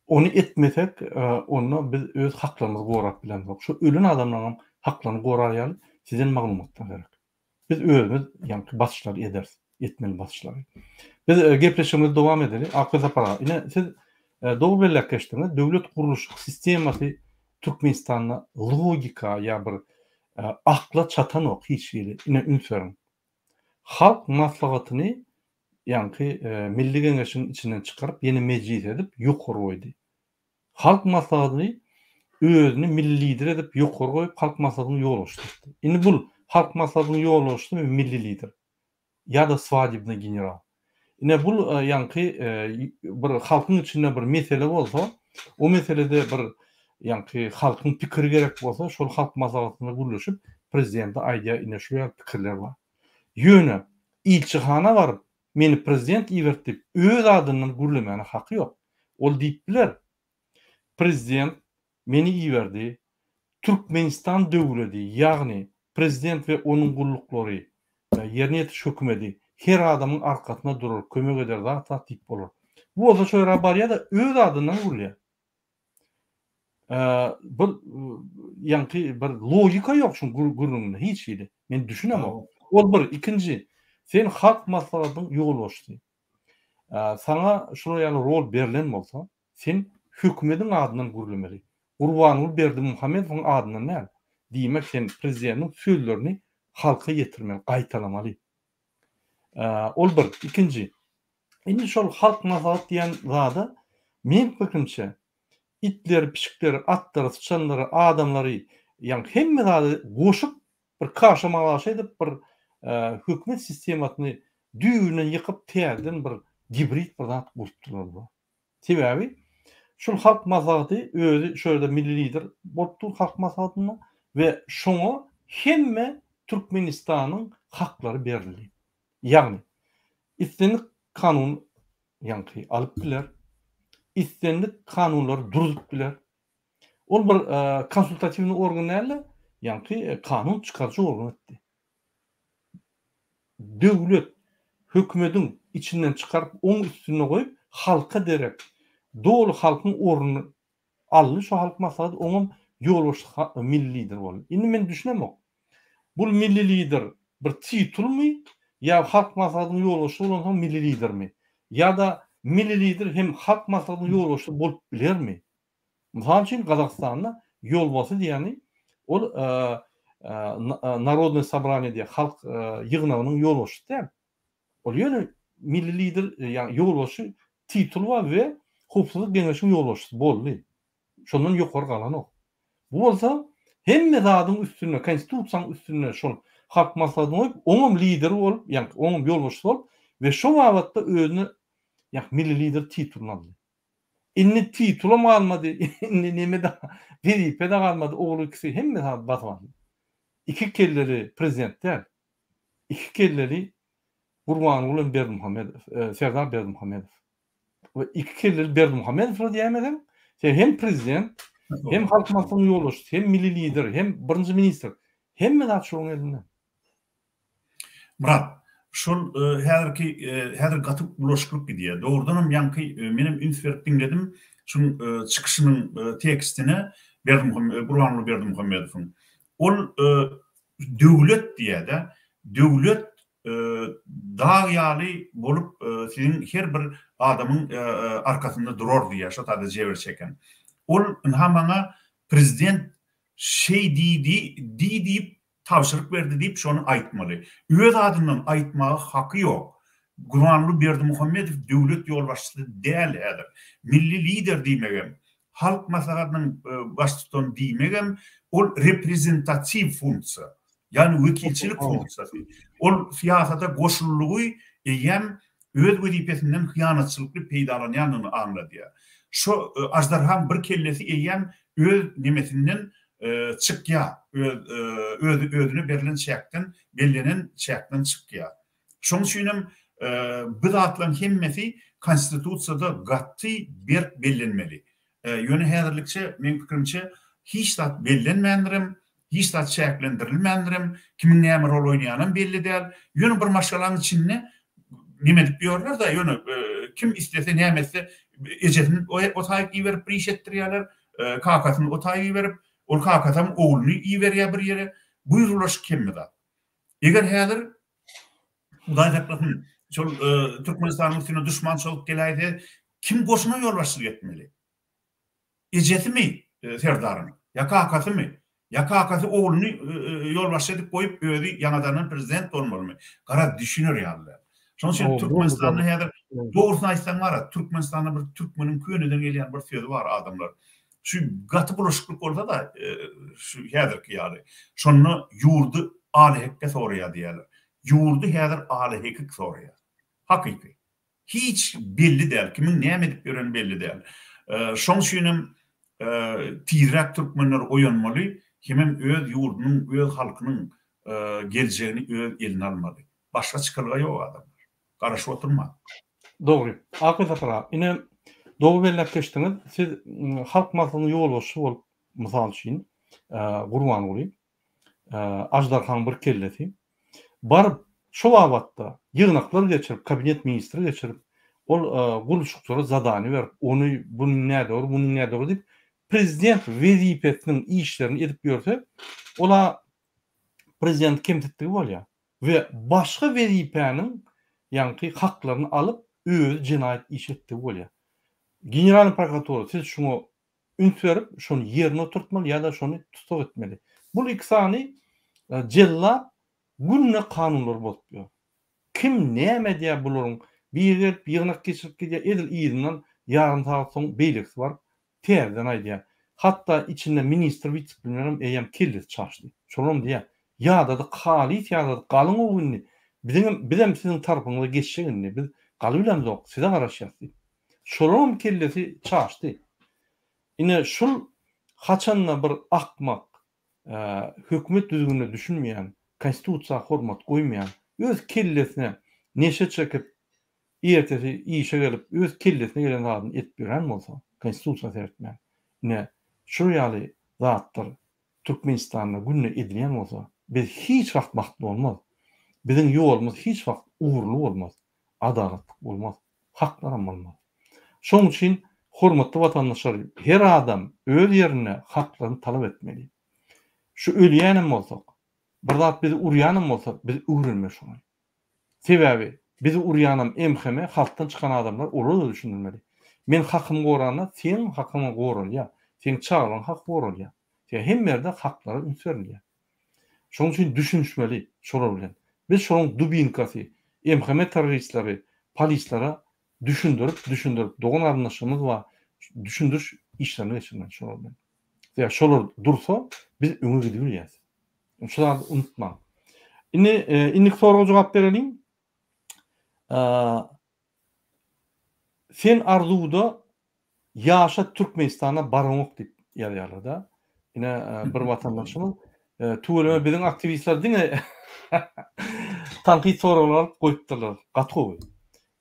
Onu etmesek, onu biz öz haklarımızı gorap bilen yok. Şu ölen adamların haklarını goraryalı sizin maglumatlar gerek. Biz özümüz yani basışlar ederiz, etmeli basışları. Biz gepleşmemize devam edelim. Akıl para. Yine siz doğru belli geçtiniz. Devlet kuruluş sisteması Türkmenistan'da logika ya bir akla çatan yok hiç şeyle. Yine ünsörün. Halk maslahatını yani Milli Kengeş'in içinden çıkarıp yeni meclis edip yukarı koydu. Halk maslahatını özünü milli lider edip yukarı koyup halk maslahatını yol oluşturdu. Şimdi bu halk maslahatını yol oluşturdu milli lider. Ya da svadibne general. Yine bu yankı bir halkın içinde bir mesele olsa, o meselede bir yankı halkın pikiri gerek olsa, şol halk maslahatına gürleşip prezidente ayda yine şu pikirler var. Yöne ilçihana varıp meni prezident ivertip öz adından gürlemene hakkı yok. Ol deyipler. Prezident meni iverdi. Türkmenistan döwleti, yani prezident ve onun gullukları yerine yetiş hökümeti her adamın arkasında durur, kömek eder, daha tatip olur. Bu olsa şöyle barya da öz adından gürlüyor. Bir logika yok şu gürlüğünde, hiç şeydi. Ben düşünemem. Ol bir, ikinci, sen halk maslahatının yol oluştu. Sana şuraya rol verilen olsa, sen hükümetin adından gürlemeli. Gurbanly Berdimuhammedowyň adından ne? Diýmek sen prezidentin sözlerini halka getirmeli, gaýtalamaly. Ol bir, ikinci. Indi şol halk maslahat diýen zada men pikirimçe itler, pişikler, atlar, sıçanlar, adamlary, yani hemme zada goşup bir kaşamalaş edip bir hükümet sistematyny düýüne ýykyp täzeden bir hibrit bir zat gurtdylar bu. Sebäbi şol halk maslahaty özü şöyle milli lider bolup halk maslahatyna ve şoňa hemme Türkmenistanyň haklary berildi. Ýagny istenlik kanun ýanky alyp biler. İstenlik kanunlar durup biler. Ol bir konsultativni organ näle? Ýanky kanun çykarjy organ etdi. Döwlet hökümetiň içinden çıkarıp oň üstüne goýup halka derek dolu halkyň ornuny aldy. Şu halk maslahaty oňam ýolbaşy milli lider boldy. Indi men düşünemok. Bu milli lider bir titulmy ýa halk maslahatynyň ýolbaşy bolan milli lidermi? Ya da milli lider hem halk maslahatynyň ýolbaşy bolup bilermi? Mysal üçin Gazakstanda ýolbaşy diýeni ol Народное собрание diye halk ýygnagynyň ýolbaşy däl. Ol ýöne milli lider ýani ýolbaşy titul var we hukuklyk geňeşiň ýolbaşy boldy. Şondan ýokary galan ok. Bu bolsa hemme zadyň üstüne, konstitusiýanyň üstüne şol halk maslahatyny goýup, oňam lider bolup, ýani oňam ýolbaşy bolup we şo wagtda özüne ýani milli lider titulunu aldy. Inni titulum almadı, inni neme da veripe de almadı, oğlu ikisi hemme zady batmadı. İki kelleri prezident der. İki kelleri Gurbanuly Berdimuhammedow, Serdar Berdimuhammedow. Ve iki kelleri Berdimuhammedow diýemedem. Hem prezident, hem halk maslahatynyň ýolbaşy, hem milli lider, hem birinji minister. Hemme zat şoň elinde. Murat, şol häzir gatyp bulaşyk diýär. Dogrudanam ýanky menim ünsürt dinledim. Şun çykyşynyň tekstini Gurbanuly Berdimuhammedowyň. Ol döwlet diýär-de, döwlet dağyaly bolup sizin her bir adamın arkasında durur diye şatada jewer çeken. Ol hamaňa prezident şey diýip tawşyryk berdi diýip şonu aýtmaly. Öz adyndan aýtmagy haky ýok. Gurbanuly Berdimuhammedow döwlet ýolbaşçysy däl häzir. Milli lider diýmegem, halk maslahatynyň başçysyny diýmegem, ol reprezentativ funksiýa. Yani vekilçilik funksiyası. Ol siyasata goşulluğu hem öz wezipesinden hyýanatçylykly peýdalanýanyny anlady. Şu ajdarhan bir kellesi hem öz nimesinden çykýa, özüne berilen çäkden, bellenen çäkden çykýa. Şoň üçin bu zatlaryň hemmesi konstitusiýada gatty bir bellenmeli. Ýöne häzirlikçe men pikirimçe hiç zat bellenmeýändirim. Hiç zat çäklendirilmeýändirim, kimiň näme rol oýnaýanyň belli däl. Ýöne bir maşgalaň içinde nime diýip ýörler da ýöne kim istese nämesi ejetini o taýyp iýerip bir iş etdirýärler, kakatyny o taýyp iýerip, ol kakatym ogluny iýerýär bir ýere. Bu ýurulaş kimmi da? Eger häzir Hudaý taplasyn şol Türkmenistanyň üstüne düşmançylyk gelýärde kim goşuna ýolbaşçylyk etmeli? Ejetimi Serdaryň, ýa kakatymy? Ya kakasy oğluny ýolbaşçy edip goýup öýdi ýanadan prezident bolmalymy? Gara düşünür ýaly. Şoň üçin Türkmenistanyň häzir dogrusyny aýtsaň bar, Türkmenistanyň bir türkmeniň köňünden gelýän bir sözi bar adamlar. Şu gaty bulaşyklyk bolsa da şu häzirki ýaly. Şonu ýurdy alehekde soraýar diýerler. Ýurdy häzir alehekik soraýar. Hakyky. Hiç belli däl, kimiň näme edip ýören belli däl. Şoň üçin tizrak türkmenler oýanmaly. Kimem öz ýurdunyň, öz halkynyň geljegini öz eline almaly. Başga çykylga ýok adamlar. Garaşyp oturma. Dogry. Akıda ine dogry bellep geçdiňiz. Siz halk maslahatynyň ýolbaşy bolup, mysal üçin Gurbanuly Ajdarhan bir kelleti baryp şo wagtda ýygnaklar geçirip, kabinet ministri geçirip, ol guluşuklara zadany berip, ony buny näde, buny näde diýip prezident wezipesiniň işlerini edip ýörse, ola prezident kemtitdigi bolýar we başga wezipeniň ýanky haklaryny alyp öz jinayet iş etdigi bolýar. General prokuratura siz şunu üns berip, şonu ýerine oturtmaly ýa-da şonu tutak etmeli. Bu ikisany jella günne kanunlar bolup ýör. Kim näme diýär bularyň bir ýygnak geçirip gidýär, edil ýygynyň ýarym saat soň beýlekçi bar. Terden aýdýar. Hatta içinde minister bilmem eýem keldi çaşdy. Şolum diýär. Ýa-da galy, ýa-da galyň ogynny. Bizim sizin tarapyňyza geçşegini biz galy bilen zok, size garaşýar. şolum kellesi çaşdy. Ine şul haçanna bir akmak, hökümet düzgünü düşünmeýän, konstitusiýa hormat goýmaýan, öz kellesine neşe çekip ertesi işe gelip öz kellesine gelen adam etbiren bolsa, konstitusiýa tertmän. Ne şu ýaly zatlar Türkmenistanda günne edilen bolsa, biz hiç wagt maktul bolmaz. Bizim ýolumuz hiç wagt uğurlu bolmaz, adalatly bolmaz, haklar bolmaz. Şoň üçin hormatly watandaşlar, her adam öz ýerine haklaryny talap etmeli. Şu ölýänem bolsak, bir zat bizi urýanem bolsak, biz uğrulma şoňa. Sebäbi bizi urýanem emheme halktan çykan adamlar olur düşünülmeli. Men hakymy gorana, sen hakymy goralýa, sen çağıran hak goralýa. Sen hem yerde haklary ünsürilýär. Şoň üçin düşünmeli şolar bilen. Biz şoň dubinkasy, emheme terroristleri, polislara düşündürüp dogan arnaşymyz we düşündüş işlerini geçirmen şolar bilen. Ya şolar dursa biz öňe gidýärmiz. Şolary unutma. Indik soraga jogap berelim. Sen arzuwda ýaşa Türkmenistana baranok dip ýazýarlar da. Ine bir watandaşymyz tuğulama bizim aktivistler diňe tanqid soralar goýupdylar. Gatgowy.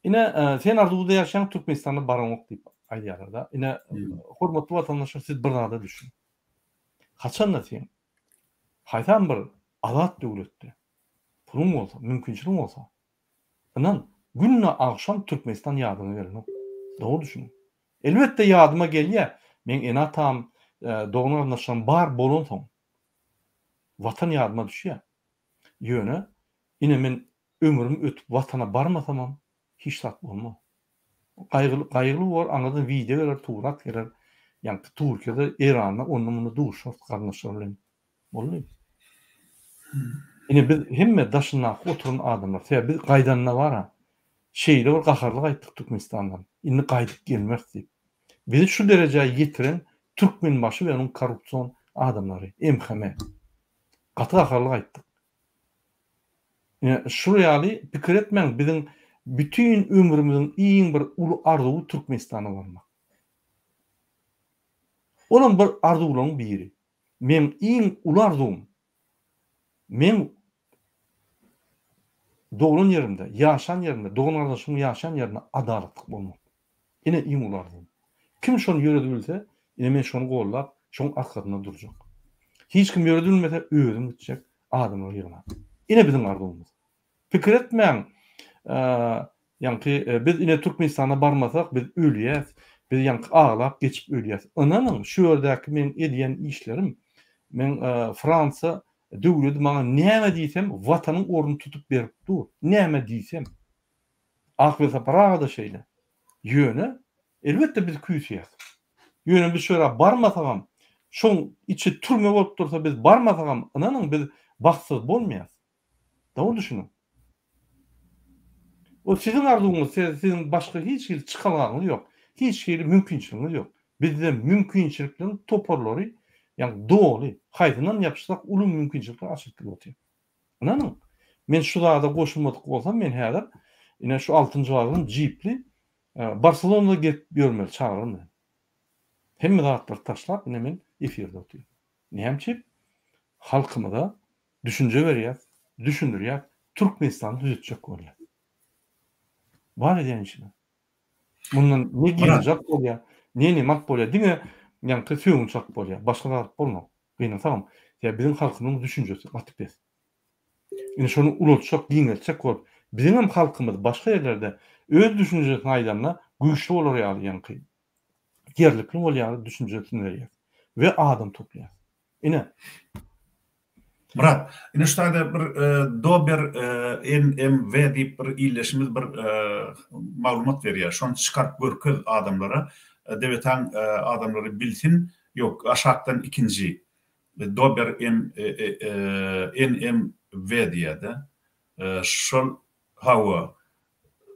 Ine sen arzuwda ýaşaýan Türkmenistana baranok dip aýdýarlar da. Ine hormatly watandaşlar, siz bir zada düşün. Haçanda sen haýdan bir azat döwletde pulun bolsa, mümkinçilik bolsa, anan günne akşam Türkmenistan ýadyna gelen. Doğru düşün. Elbette ýadyma gelýär. Men enatam doňarnaşan bar bolon soň watan ýadyma düşýär. Ýöne ine men ömrüm ötüp watana barmasam hiç tat bolmaz. Gaýgyly bor, aňadan videolar tuğrak gerer. Yani Türkiye'de İran'la onunla duşur kardeşlerle bolýar. Ine biz hemme daşyna oturun adamlar. Biz gaýdanna bara. Şeýle bir gaharlyk aýtdyk Türkmenistandan. Indi gaýdyp gelmez diýip. Bizi şu derejeye getiren Türkmen başı ve onun korrupsiyon adamları, emheme. Gaty gaharlyk aýtdyk. Şu ýaly pikir etmeň, bizim bütün ömrümizin iň bir uly arzuwy Türkmenistana barmak. Onun bir arzuwlaryň biri. Men iň uly arzum, men doğulun yerinde, yaşan yerinde, doğun ardaşım yaşan yerine adaletlik bolmak. Ine iň uly arzum. Kim şonu ýöredi bilse, ine men şonu gollap, şoň arkadyna durjak. Hiç kim ýöredi bilmese, özüm gitjek, adamlar ýygnap. Ine bizim arzumyz. Pikir etmeň, ýa-ni biz ine Türkmenistana barmasak, biz ölýäs, biz ýa-ni ağlap geçip ölýäs. Onanyň şu ýerdäki men edýän işlerim, men Fransa döwleti maňa näme diýsem, watanyň ornuny tutup beripdi. Näme diýsem, akbel taparaga da şeýle. Ýöne elbette biz küýsýäs. Ýöne biz şöyle barmasagam, şoň içi türme bolup dursa biz barmasagam, onanyň biz bagsyz bolmaýas. Dowul düşünün. O sizin arzuwuňyz, sizin başga hiç bir çykalagyňyz ýok. Hiç bir mümkinçiligiňiz ýok. Bizde mümkinçiliklerin toparlary, yani doly, haýdyndan ýapyşsak uly mümkinçilikler açyk bolýar. Ananyň. Men şu dağda goşulmadyk bolsam, men häzir ine şu 6-njy wagtyň jipli Barcelona'da gidip görmeli çağırın. Hemme zatlar taşlap ine men efirde otuýar. Näme halkyma da düşünje berýär, düşündirýär, Türkmenistany düzeltjek bolýar. Var edýän işine. Bundan ne girecek bolýar, ne nimat bolýar diňe, ýa-ni kösüňçak bolýar, başga zat bolmak. Beýne tamam. Ya bizim halkymyň düşünjesi atypes. Ine şonu ulutjak, giňelçek bolup, bizim hem halkymyz başga ýerlerde öz düşünjesini aýdanla güýçli bolar ýaly, gerlikli bolýar düşünjesini berýär we adam toplaýar. Ine Murat, ine ştaýda bir dober NMV diýip bir illeşimiz bir maglumat berýär. Şonu çykaryp görköz adamlara, dewletaň adamlary bilsin, ýok, aşakdan ikinji dober NMV diýdi. Şol hawa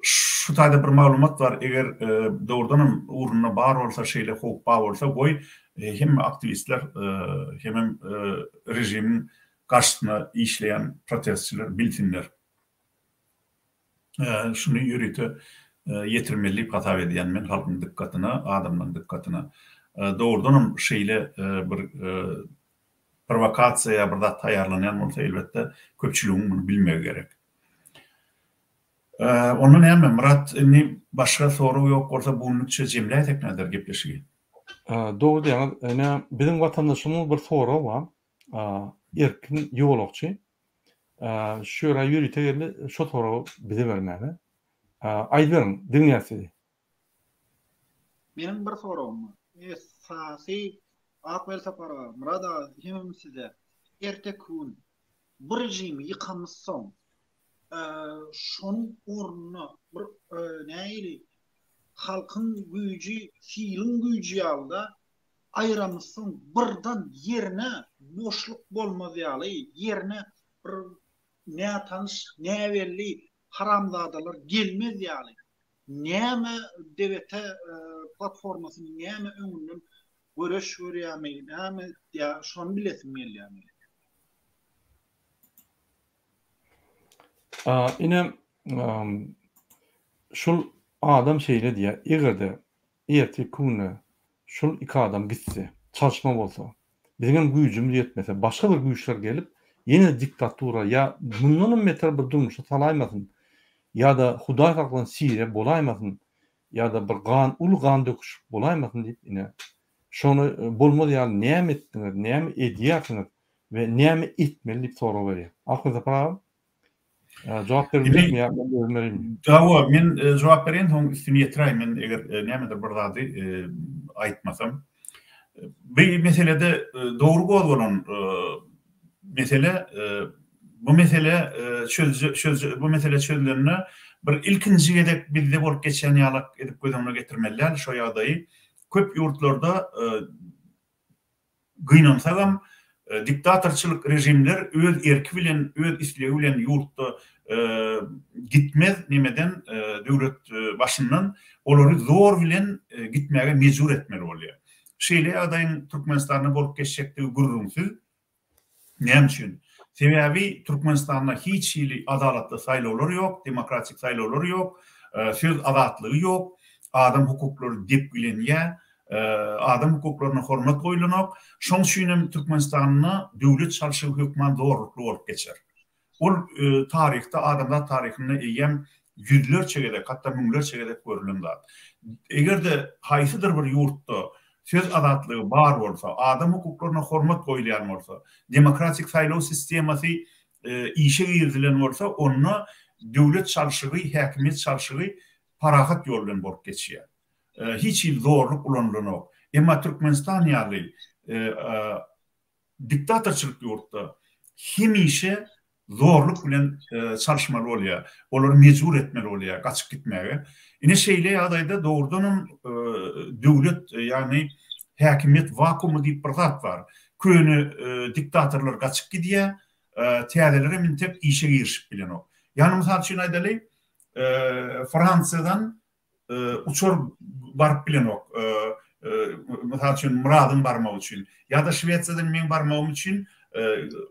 şu taýda bir maglumat bar, eger dogrudan urunyna bar bolsa, şeýle hok bar bolsa, goý hem aktivistler hem rejimiň karşısına işleyen protestçiler, bilsinler. Şunu yürütü, yetirmeli hata ediyen men halkın dikkatine, adamların dikkatine. Doğrudan şeyle bir provokasiya bir da tayarlanan bolsa elbette köpçülüğün bunu bilmeye gerek. Onun hem Murat başka soru yok olsa bunu çözümle teknedir gepleşigi. Doğru diýär. Bizim vatandaşymyz bir soru var. Erkin ýolagçy. Şöra ýürüte geldi, şu soru bize bermäli. Aýdýaryň, dinýäsiz. Benim bir sorum var. Esasy Akbel Saparova, Murada hem size erte kun bir rejimi yıkamızsan şonun ornuna bir näýli halkın güýji, fiilin güýji alda ayramızsan birden yerine boşluk bolmaz ýaly, yerine bir ne tanış, ne belli haramzadalar gelmez ýaly. Näme devlete platformasını näme öňünden görüş görýärmi, näme ya şonu bilesim gelýärmi. Ine şul adam şeýle diýär, egerde erti kunna şul iki adam gitse, çalışma bolsa, bizim güýjüm ýetmese, başga bir güýçler gelip ýene diktatura ya bundan meter bir durmuşa salaýmasyn, ya da Hudaý haklyň sire bolaýmasyn, ya da bir ul gan döküş bolaýmasyn diýip ine şonu bolmaz ýaly näme etdiňiz, näme edýärsiňiz we näme etmeli diýip sorag berýär. Akly Saparova jogap bermeli ya bermeli. Dawa men jogap berýän soň üstüne ýetirýän men eger nämedir bir zady aýtmasam. Bir meselede doğru bolan mesele bu mesele bu mesele çözülenine bir ilkinci gedek bildi bolup geçen ýalyk edip gözüňe getirmeliler. Şo ýagdaýy köp ýurtlarda gynansa diktatorçylyk rejimler öz erki bilen, öz islegi bilen ýurtda gitmez nimeden döwlet başyndan olary zor bilen gitmäge mejbur etmeli bolýar. Şeýle ýagdaýyň Türkmenistanyň bolup geçjekdigi gurrunsyz. Näme üçin? Sebebi Türkmenistanda hiç adaletli saýlawlar ýok, demokratik saýlawlar ýok, söz azatlygy ýok, adam hukuklary dep bilenýär, adam hukuklaryna hormat goýulanok. Şoň üçin Türkmenistanyň döwlet çalşygy höküman zorlukly bolup geçer. Ol tarihte adamlar tarihine eýem yüzlerçe gedek, hatta müňlerçe gedek görülenler. Egerde haýsydyr bir ýurtda söz azatlygy bar bolsa, adam hukuklaryna hormat goýulan bolsa, demokratik saýlaw sistematy işe girdilen bolsa, onu döwlet çalşygy, häkimet çalşygy parahat ýol bilen bolup geçýär. Hiç zorluk ulanlanok. Emma Türkmenistan ýaly diktatorçylyk ýurtda hemişe zorluk bilen çalışmaly bolýar. Olary mejbur etmeli bolýar, gaçyp gitmäge. Ine şeýle ýagdaýda doğrudan döwlet ýani häkimet vakumy diýip bir zat bar. Köni diktatorlar gaçyp gidýär, täzeleri mintek işe girişip bilenok. Ýani mysal üçin aýdaly, Fransiýadan uçur barıp bilenok. Mysal üçin Muradyň barmagy üçin, ya da Şwetsiýadan men barmagym üçin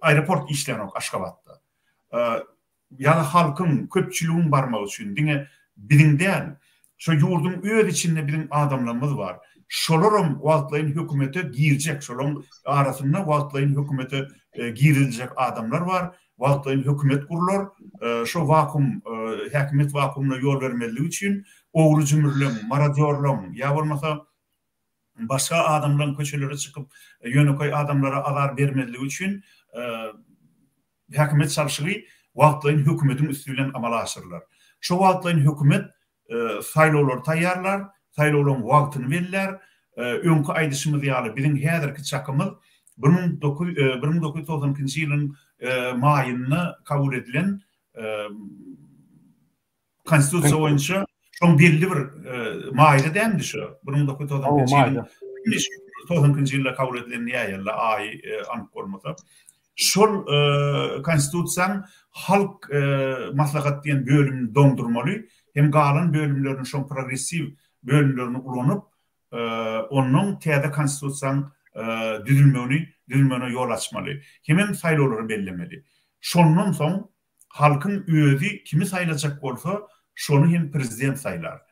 aeroport işlenok Aşgabatda. Ya da halkın, köpçülüğün barmagy üçin, diňe biziň däl, şo ýurdun öz içinde biziň adamlarymyz bar. Şolaryň wagtlaryň hökümete girjek, şolaryň arasynda wagtlaryň hökümete giriljek adamlar bar. Wagtlaryň hökümet gurlar, şo vakum, häkimet vakumuna ýol bermeligi üçin ogry jümürlem, maradyorlam, ya bolmasa başga adamlaryň köçelere çykyp ýöneköy adamlara azar bermezligi üçin häkimet çalşygy wagtlaryň hökümetiň üstünden amala aşyrlar. Şo wagtlaryň hökümet saýlawlar taýýarlar, saýlawlaryň wagtyny berler. Öňkü aýdyşymyz ýaly biziň häzirki çakymyz 1992-nji ýylyň maýyna kabul edilen konstitusiýa boýunça şoň belli bir maýda dämdi şo. 1992-nji ýylda kabul edilen ýaýla aý anyk bolmasa. Şol konstitusiýaň halk maslahat diýen bölümini dondurmaly, hem galan bölümlerini şoň progressiv bölümlerini ulanyp onuň täze konstitusiýaň düzülmegine ýol açmaly. Hemen saýlawlary bellemeli. Şondan soň halkın özü kimi saýlajak bolsa, şonu hem prezident saylar.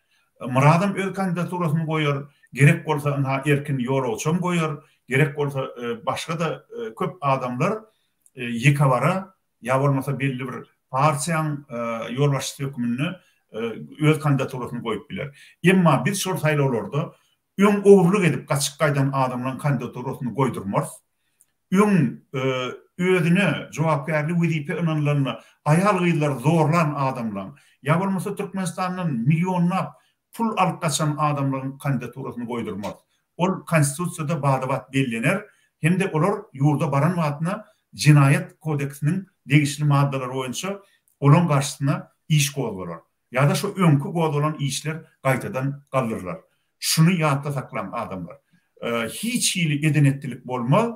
Muradam öz kandidaturyny goýar, gerek bolsa Erkin Ýoroçam goýar, gerek bolsa başga da köp adamlar ýekawara ýa bolmasa belli bir partiýaň ýol başçy hökümini öz kandidaturyny goýup biler. Emma biz şol saýlawlarda öň owurluk edip gaçyk gaýdan adamlaryň kandidaturyny goýdurmaz. Öň özüne jogapkärlik wezipe ynanlaryny aýal gyýlar zorlan adamlar. Ya bolmasa Türkmenistanyň milyonlap pul alyp gaçan adamlaryň kandidaturyny goýdurmaz. Ol konstitusiýada badabat bellener, hemde olar ýurda baran wagtyna Jinayet kodeksiniň degişli maddalary boýunça olaň garşysyna iş goýular. Ya da şu öňkü goýulan işler gaýtadan galdyrlar. Şunu ýatda saklan adamlar. Hiç ýyly edenetlilik bolmaz.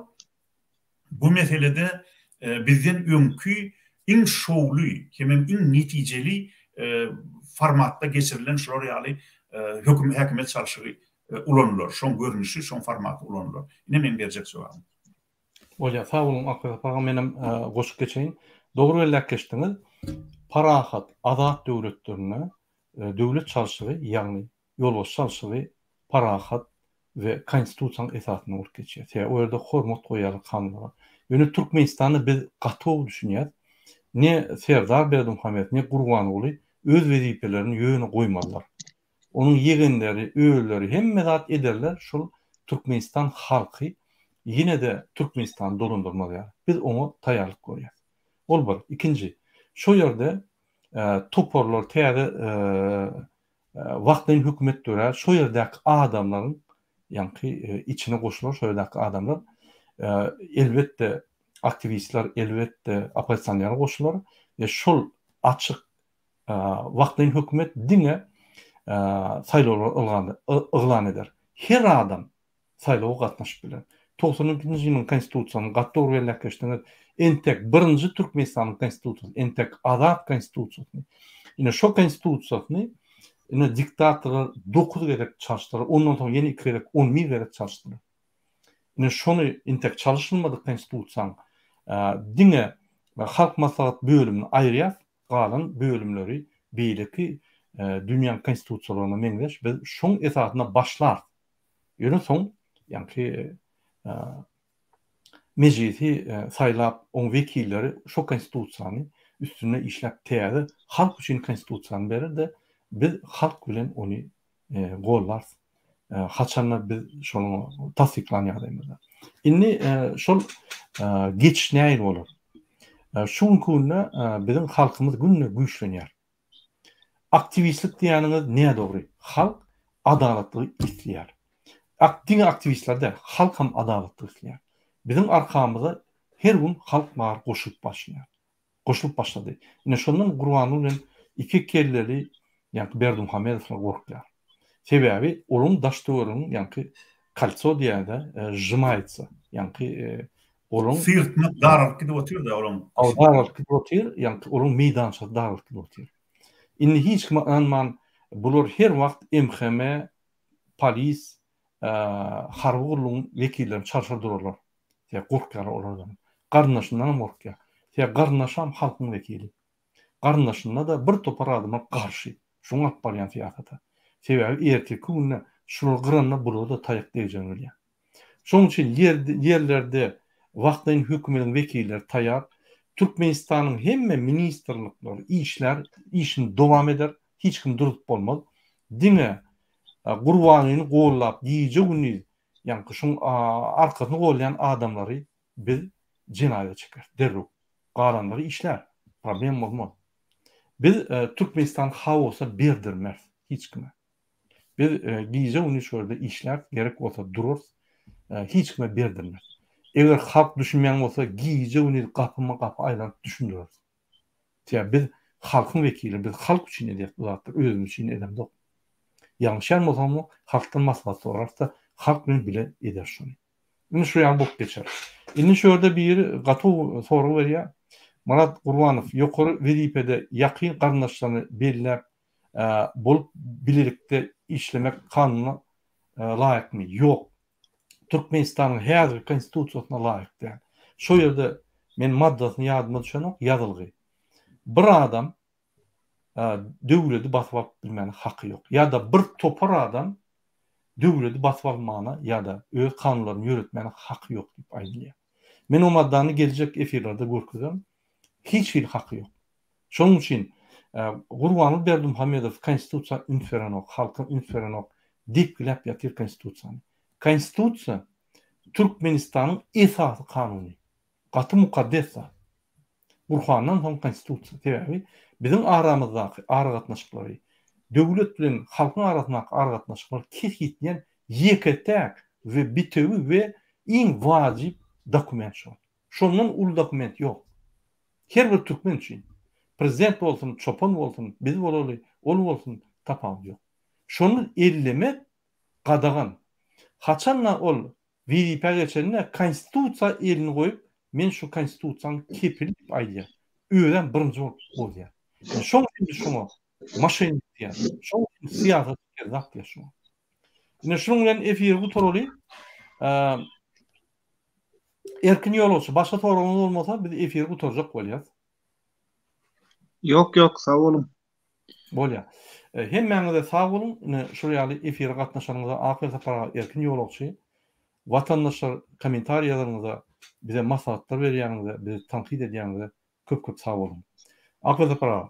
Bu meselede bizden öňkü iň şowly, hemem iň netijeli formatda geçirilen şolar ýaly häkimet çalşygy ulanlar. Şoň görnüşi, şoň formaty ulanlar. Ine men berjek söýäm. Olya, sağ olun, akıpa menem goşup geçeýin. Dogry belläp geçdiňiz. Parahat, azat döwletlerine döwlet çalşygy, ýagny ýolbaş çalşygy, parahat we konstitusiýaň esasyna urup geçýär. O ýerde hormat goýarly kanunlar. Ýöne Türkmenistany biz gatow düşünýär. Ne Serdar Berdimuhammed, ne Gurbanoğlu öz wezipelerini ýöne goýmadylar. Onun yegenleri, öýleri hemme zat ederler. Şol Türkmenistan halky yine de Türkmenistan dolundurmaly. Biz onu taýýarlyk görýär. Ol bir. Ikinji, şo ýerde toporlar täze wagtyn hökümet dörer. Şo ýerdäki adamlaryň ýa-ni içine goşular, şo ýerdäki adamlar elbetde aktivistler, elbetde opozisiýonlar goşular we şol açyk wagtyn hökümet diňe saýlawlar yglan eder. Her adam saýlawa gatnaşyp biler. 92-nji ýylyň konstitusiýasyny gatnaşyp berläp geçdiňiz. Entek birinji Türkmenistanyň konstitusiýasy, entek azat konstitusiýasy. Ine şo konstitusiýasyny ine diktator 9 gerek çalşdyrar, ondan soň ýene 2 gerek 10 mil gerek çalşdyrar. Ine şonu entek çalşylmady konstitusiýaň diňe we halk maslahat bölümini aýrýar, galan bölümleri beýleki dünýä konstitusiýalaryna meňzeş biz şoň esasyna başlar. Ýöne soň ýa-ni meclisi saýlap on wekilleri şo konstitusiýany üstüne işläp täze halk üçin konstitusiýany berdi. Biz halk bilen onu gollar. Haçanlar biz şonu tasdiklanýar diýmez. Inni şol geçiş näil bolar? Şoň günne bizim halkymız günne güýçlenýär. Aktivistlik diýeniňiz näme dogry? Halk adalatly isleýär. Aktiv aktivistler halk hem adalatly isleýär. Bizim arkamızda her gün halk var koşup başladı. Yine şondan Gurbanoğlu iki kelleri yani Berdimuhamedowna gorklar. Sebebi onun daşdöwrüň yani kalso diýende jymaýtsa. Yani onun sirtni daralk gidip otur da onun. Daralk gidip otur, yani onun meydança daralk gidip otur. Indi hiç kim anman bular her wagt MHM, polis, harwurluň wekillerini çarşydyrlar. Ya gorkar olardan. Garnaşyndan gorkar. Ya garnaşam halkyň wekili. Garnaşynda da bir topar adyma garşy. Şoňa barýan fiýakata. Sebebi erteki günne şol gyranyna burada taýak diýjän bolýar. Şoň üçin ýerlerde wagtyn hökümetiň wekilleri taýar. Türkmenistanyň hemme ministrlikler, işini dowam eder. Hiç kim durup bolmaz. Diňe Gurbanyny gollap diýje günni yani şun arkasyny gollayan adamları biz cinayet çeker. Derrüp galanları işler. Problem bolmaz. Biz Türkmenistan hawosa berdirmez hiç kime. Biz giýje uny şöyle işler gerek bolsa durur. Hiç kime berdirmez. Eger halk düşünmeýän bolsa giýje uny gapyma gapy aýlanyp düşündirir. Ýa biz halkyň wekili, biz halk üçin edýär, zatlar özümüz üçin edemdik. Ýalňyş bolsamy halkdan maslahat sorarsa halk bilen bile eder şunu. Indi şu ýan bok geçer. Indi şu ýerde bir gatow soru berýär. Murat Gurbanow ýokary wezipede ýakyn garnaşlaryny belläp bolup bilerikde işlemek kanunyna laýykmy? Ýok. Türkmenistanyň häzirki konstitusiýasyna laýyk. Şu ýerde men maddasyny ýadyma düşenok ýazylgy. Bir adam döwleti basyp bilmeni haky ýok. Ýa-da bir topar adam döwleti basyp almana ýa-da öz kanunlaryny ýöretmeni haky ýok diýip aýdylýar. Men o maddany geljek efirlerde görkezem. Hiç bir haky ýok. Şonuň üçin Gurbanly Berdimuhammedow konstitusiýa inferenok, halkyň inferenok dip gilep ýatyr konstitusiýany. Konstitusiýa Türkmenistanyň esasy kanuny. Gaty mukaddes. Burhandan soň konstitusiýa täbi bizim aramyzdaky aragatnaşyklary, döwlet bilen halkyň arasyndaky aragatnaşyklary kesgitden ýeketäk we bitewi we iň wajib dokument şo. Şondan ul dokument ýok. Her bir Türkmen üçin prezident bolsun, çopan bolsun, biz bolaly, ol bolsun tapam ýok. Şonu ellemek gadagan. Haçanla ol WDP geçenine konstitusiýa elini goýup, men şu konstitusiýanyň kepil diýip aýdýar. Öýden birinji bolýar. Şoň üçin şoňa maşyn diýär. Şoň üçin siýasat gerek diýär şoň. Ine şoň bilen efir bu toraly erkin ýol bolsa, başga toragymyz bolmasa biz efir bu torjak bolýar. Yok, sağ olun. Bolýar. Hemmeňize sağ bolun. Şu ýaly efir gatnaşanyňyza AKP tapara erkin ýol bolsa, watandaşlar kommentariýalaryňyza bize maslahatlar berýäňize, bizi tanqid edýäňize köp sağ bolun. AKP tapara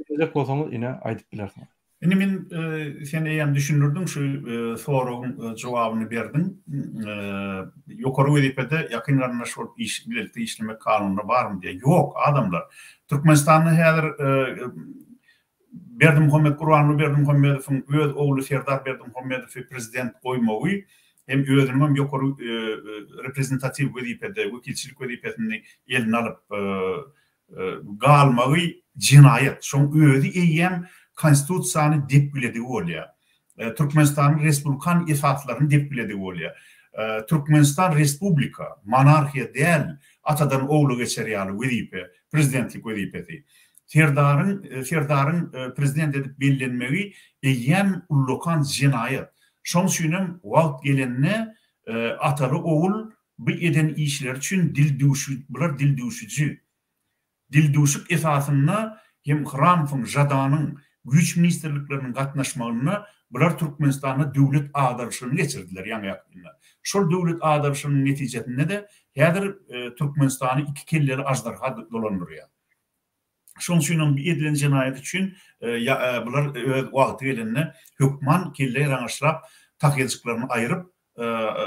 gelecek bolsaňyz ine aýdyp bilersiňiz. Indi men sen eýem düşünürdim şu soragyň jogabyny berdim. Ýokary wezipede ýakynlarına şol iş birlikde işlemek kanuny barmy diye. Ýok, adamlar. Türkmenistanyň häzir Berdimuhammed Gurbanly Berdimuhammedowyň öz ogly Serdar Berdimuhammedow prezident goýmagy hem özüniň hem ýokary reprezentativ wezipede, wekilçilik wezipesini eline alyp galmagy jinaýat. Şoň özü eýem konstitusiýany dip biledi bolýar. Türkmenistanyň respublikan esaslaryny dip biledi bolýar. Türkmenistan respublika, monarxiýa däl, atadan ogly geçer ýaly wezipe, prezidentlik wezipesi. Serdarın prezident edip bellenmegi eýem ullukan jinaýat. Şoň üçin wagt gelenine ataly ogul bu eden işler üçin bular dil duşucu. Dil duşuk esasyna hem Hramfyň Jadanyň güç ministerliklerinin gatnaşmagyna bular Türkmenistanyň döwlet adarşyny geçirdiler ýa-ni ýakynda. Şol döwlet adarşynyň netijesinde de häzir Türkmenistany iki kelleri ajdarha dolandyrýar. Şoň üçin bir edilen jinaýat üçin bular wagty gelenine hökman kelleri raňaşlap takyjyklaryny aýryp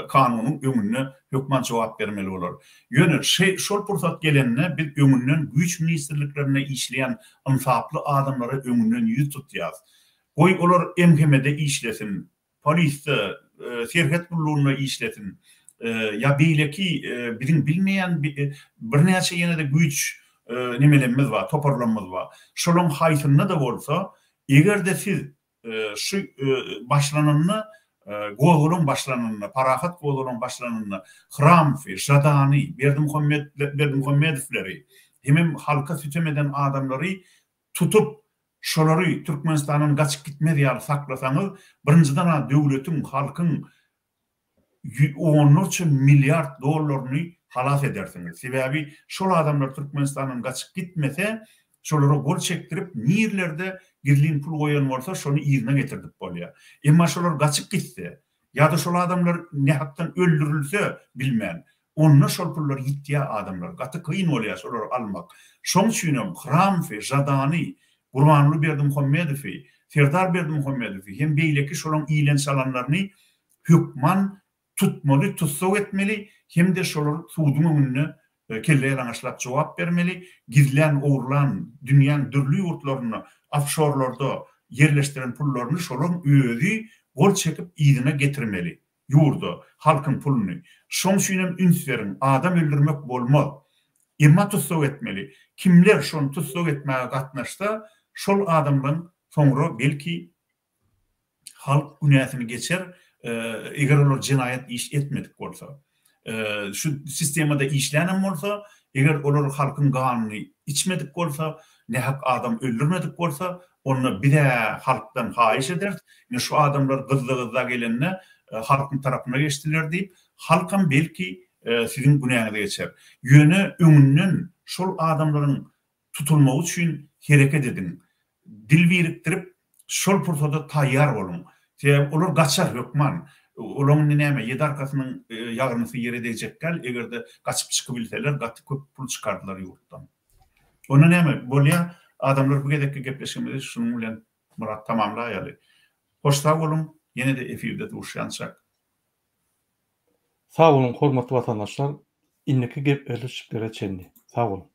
kanunyň öňüne hökman jogap bermeli bolar. Ýöne şol pursat gelenine biz öňünden güç ministerliklerine işleyen insaply adamlara öňünden ýüz tutýar. Goý olar MHM'de işlesin, polisde, serhet bulluğuna işlesin. Ya beýleki bizim bilmeýän bir näçe ýene de güç nimelerimiz bar, toparlanmamız bar. Şolun haýsynda da bolsa, egerde siz şu başlananyny Gowulun başlananyny, parahat Gowulun başlananyny, Hramfy, Jadany, Berdimuhammedowleri, hem halka sütemeden adamlary tutup şolary Türkmenistanyň gaçyp gitmedi ýaly saklasaňyz, birinciden döwletiň, halkyň 10 milyard dollaryny halas edersiniz. Sebebi şol adamlar Türkmenistanyň gaçyp gitmese, şolara gol çektirip nirlerde girliğin pul koyan varsa şonu ýerine getirdik bolýar. Emma şolar gaçyp gitse, ýa-da şol adamlar nähatdan öldürilse bilmän, onda şol pullar gitýär adamlar. Gaty kıyın bolýar şolary almak. Şoň üçin Hramfy, Jadany, Gurbanly Berdimuhammedow, Serdar Berdimuhammedow hem beýleki şolaryň iýlen salanlaryny hökman tutmaly, tutsak etmeli, hem de şolary suwdyň öňüne kelleri raňaşlap jogap bermeli, gizlen, ogurlan, dünýäň dürli ýurtlaryna, offshorlarda yerleştiren pullaryny şolaryň özü gol çekip ýerine getirmeli. Ýurda halkyň puluny. Şoň üçin ünslerin adam öldürmek bolmaz. Emma tutsak etmeli. Kimler şonu tutsak etmäge gatnaşsa, şol adamlaryň soňra belki halk günäsini geçer, eger olar jinaýat iş etmedik bolsa. Şu sistemada işlenen bolsa, eger olar halkyň ganyny içmedik bolsa, nähak adam öldürmedik bolsa, onu bir de halktan haýyş eder. Şu adamlar gızla gelenine halkyň tarapyna geçtiler diýip, halkam belki sizin günäňize geçer. Ýöne öňünden şol adamlaryň tutulmagy üçin hereket edin. dil biriktirip şol purtada tayyar bolun. Olar gaçar hökman. Olaryň näme ýedi arkasynyň ýagyrnysy ýere dejekkel, egerde gaçyp çykyp bilseler, gaty köp pul çykardylar ýurtdan. Ona näme bolýar? Adamlar bu gedekki gepleşmede şunu bilen murat tamamlaýaly. Hoşta bolun, ýene de efirde duruşýançak. Sağ olun hormatly watandaşlar. Inneki gep elişip çenli. Sağ olun.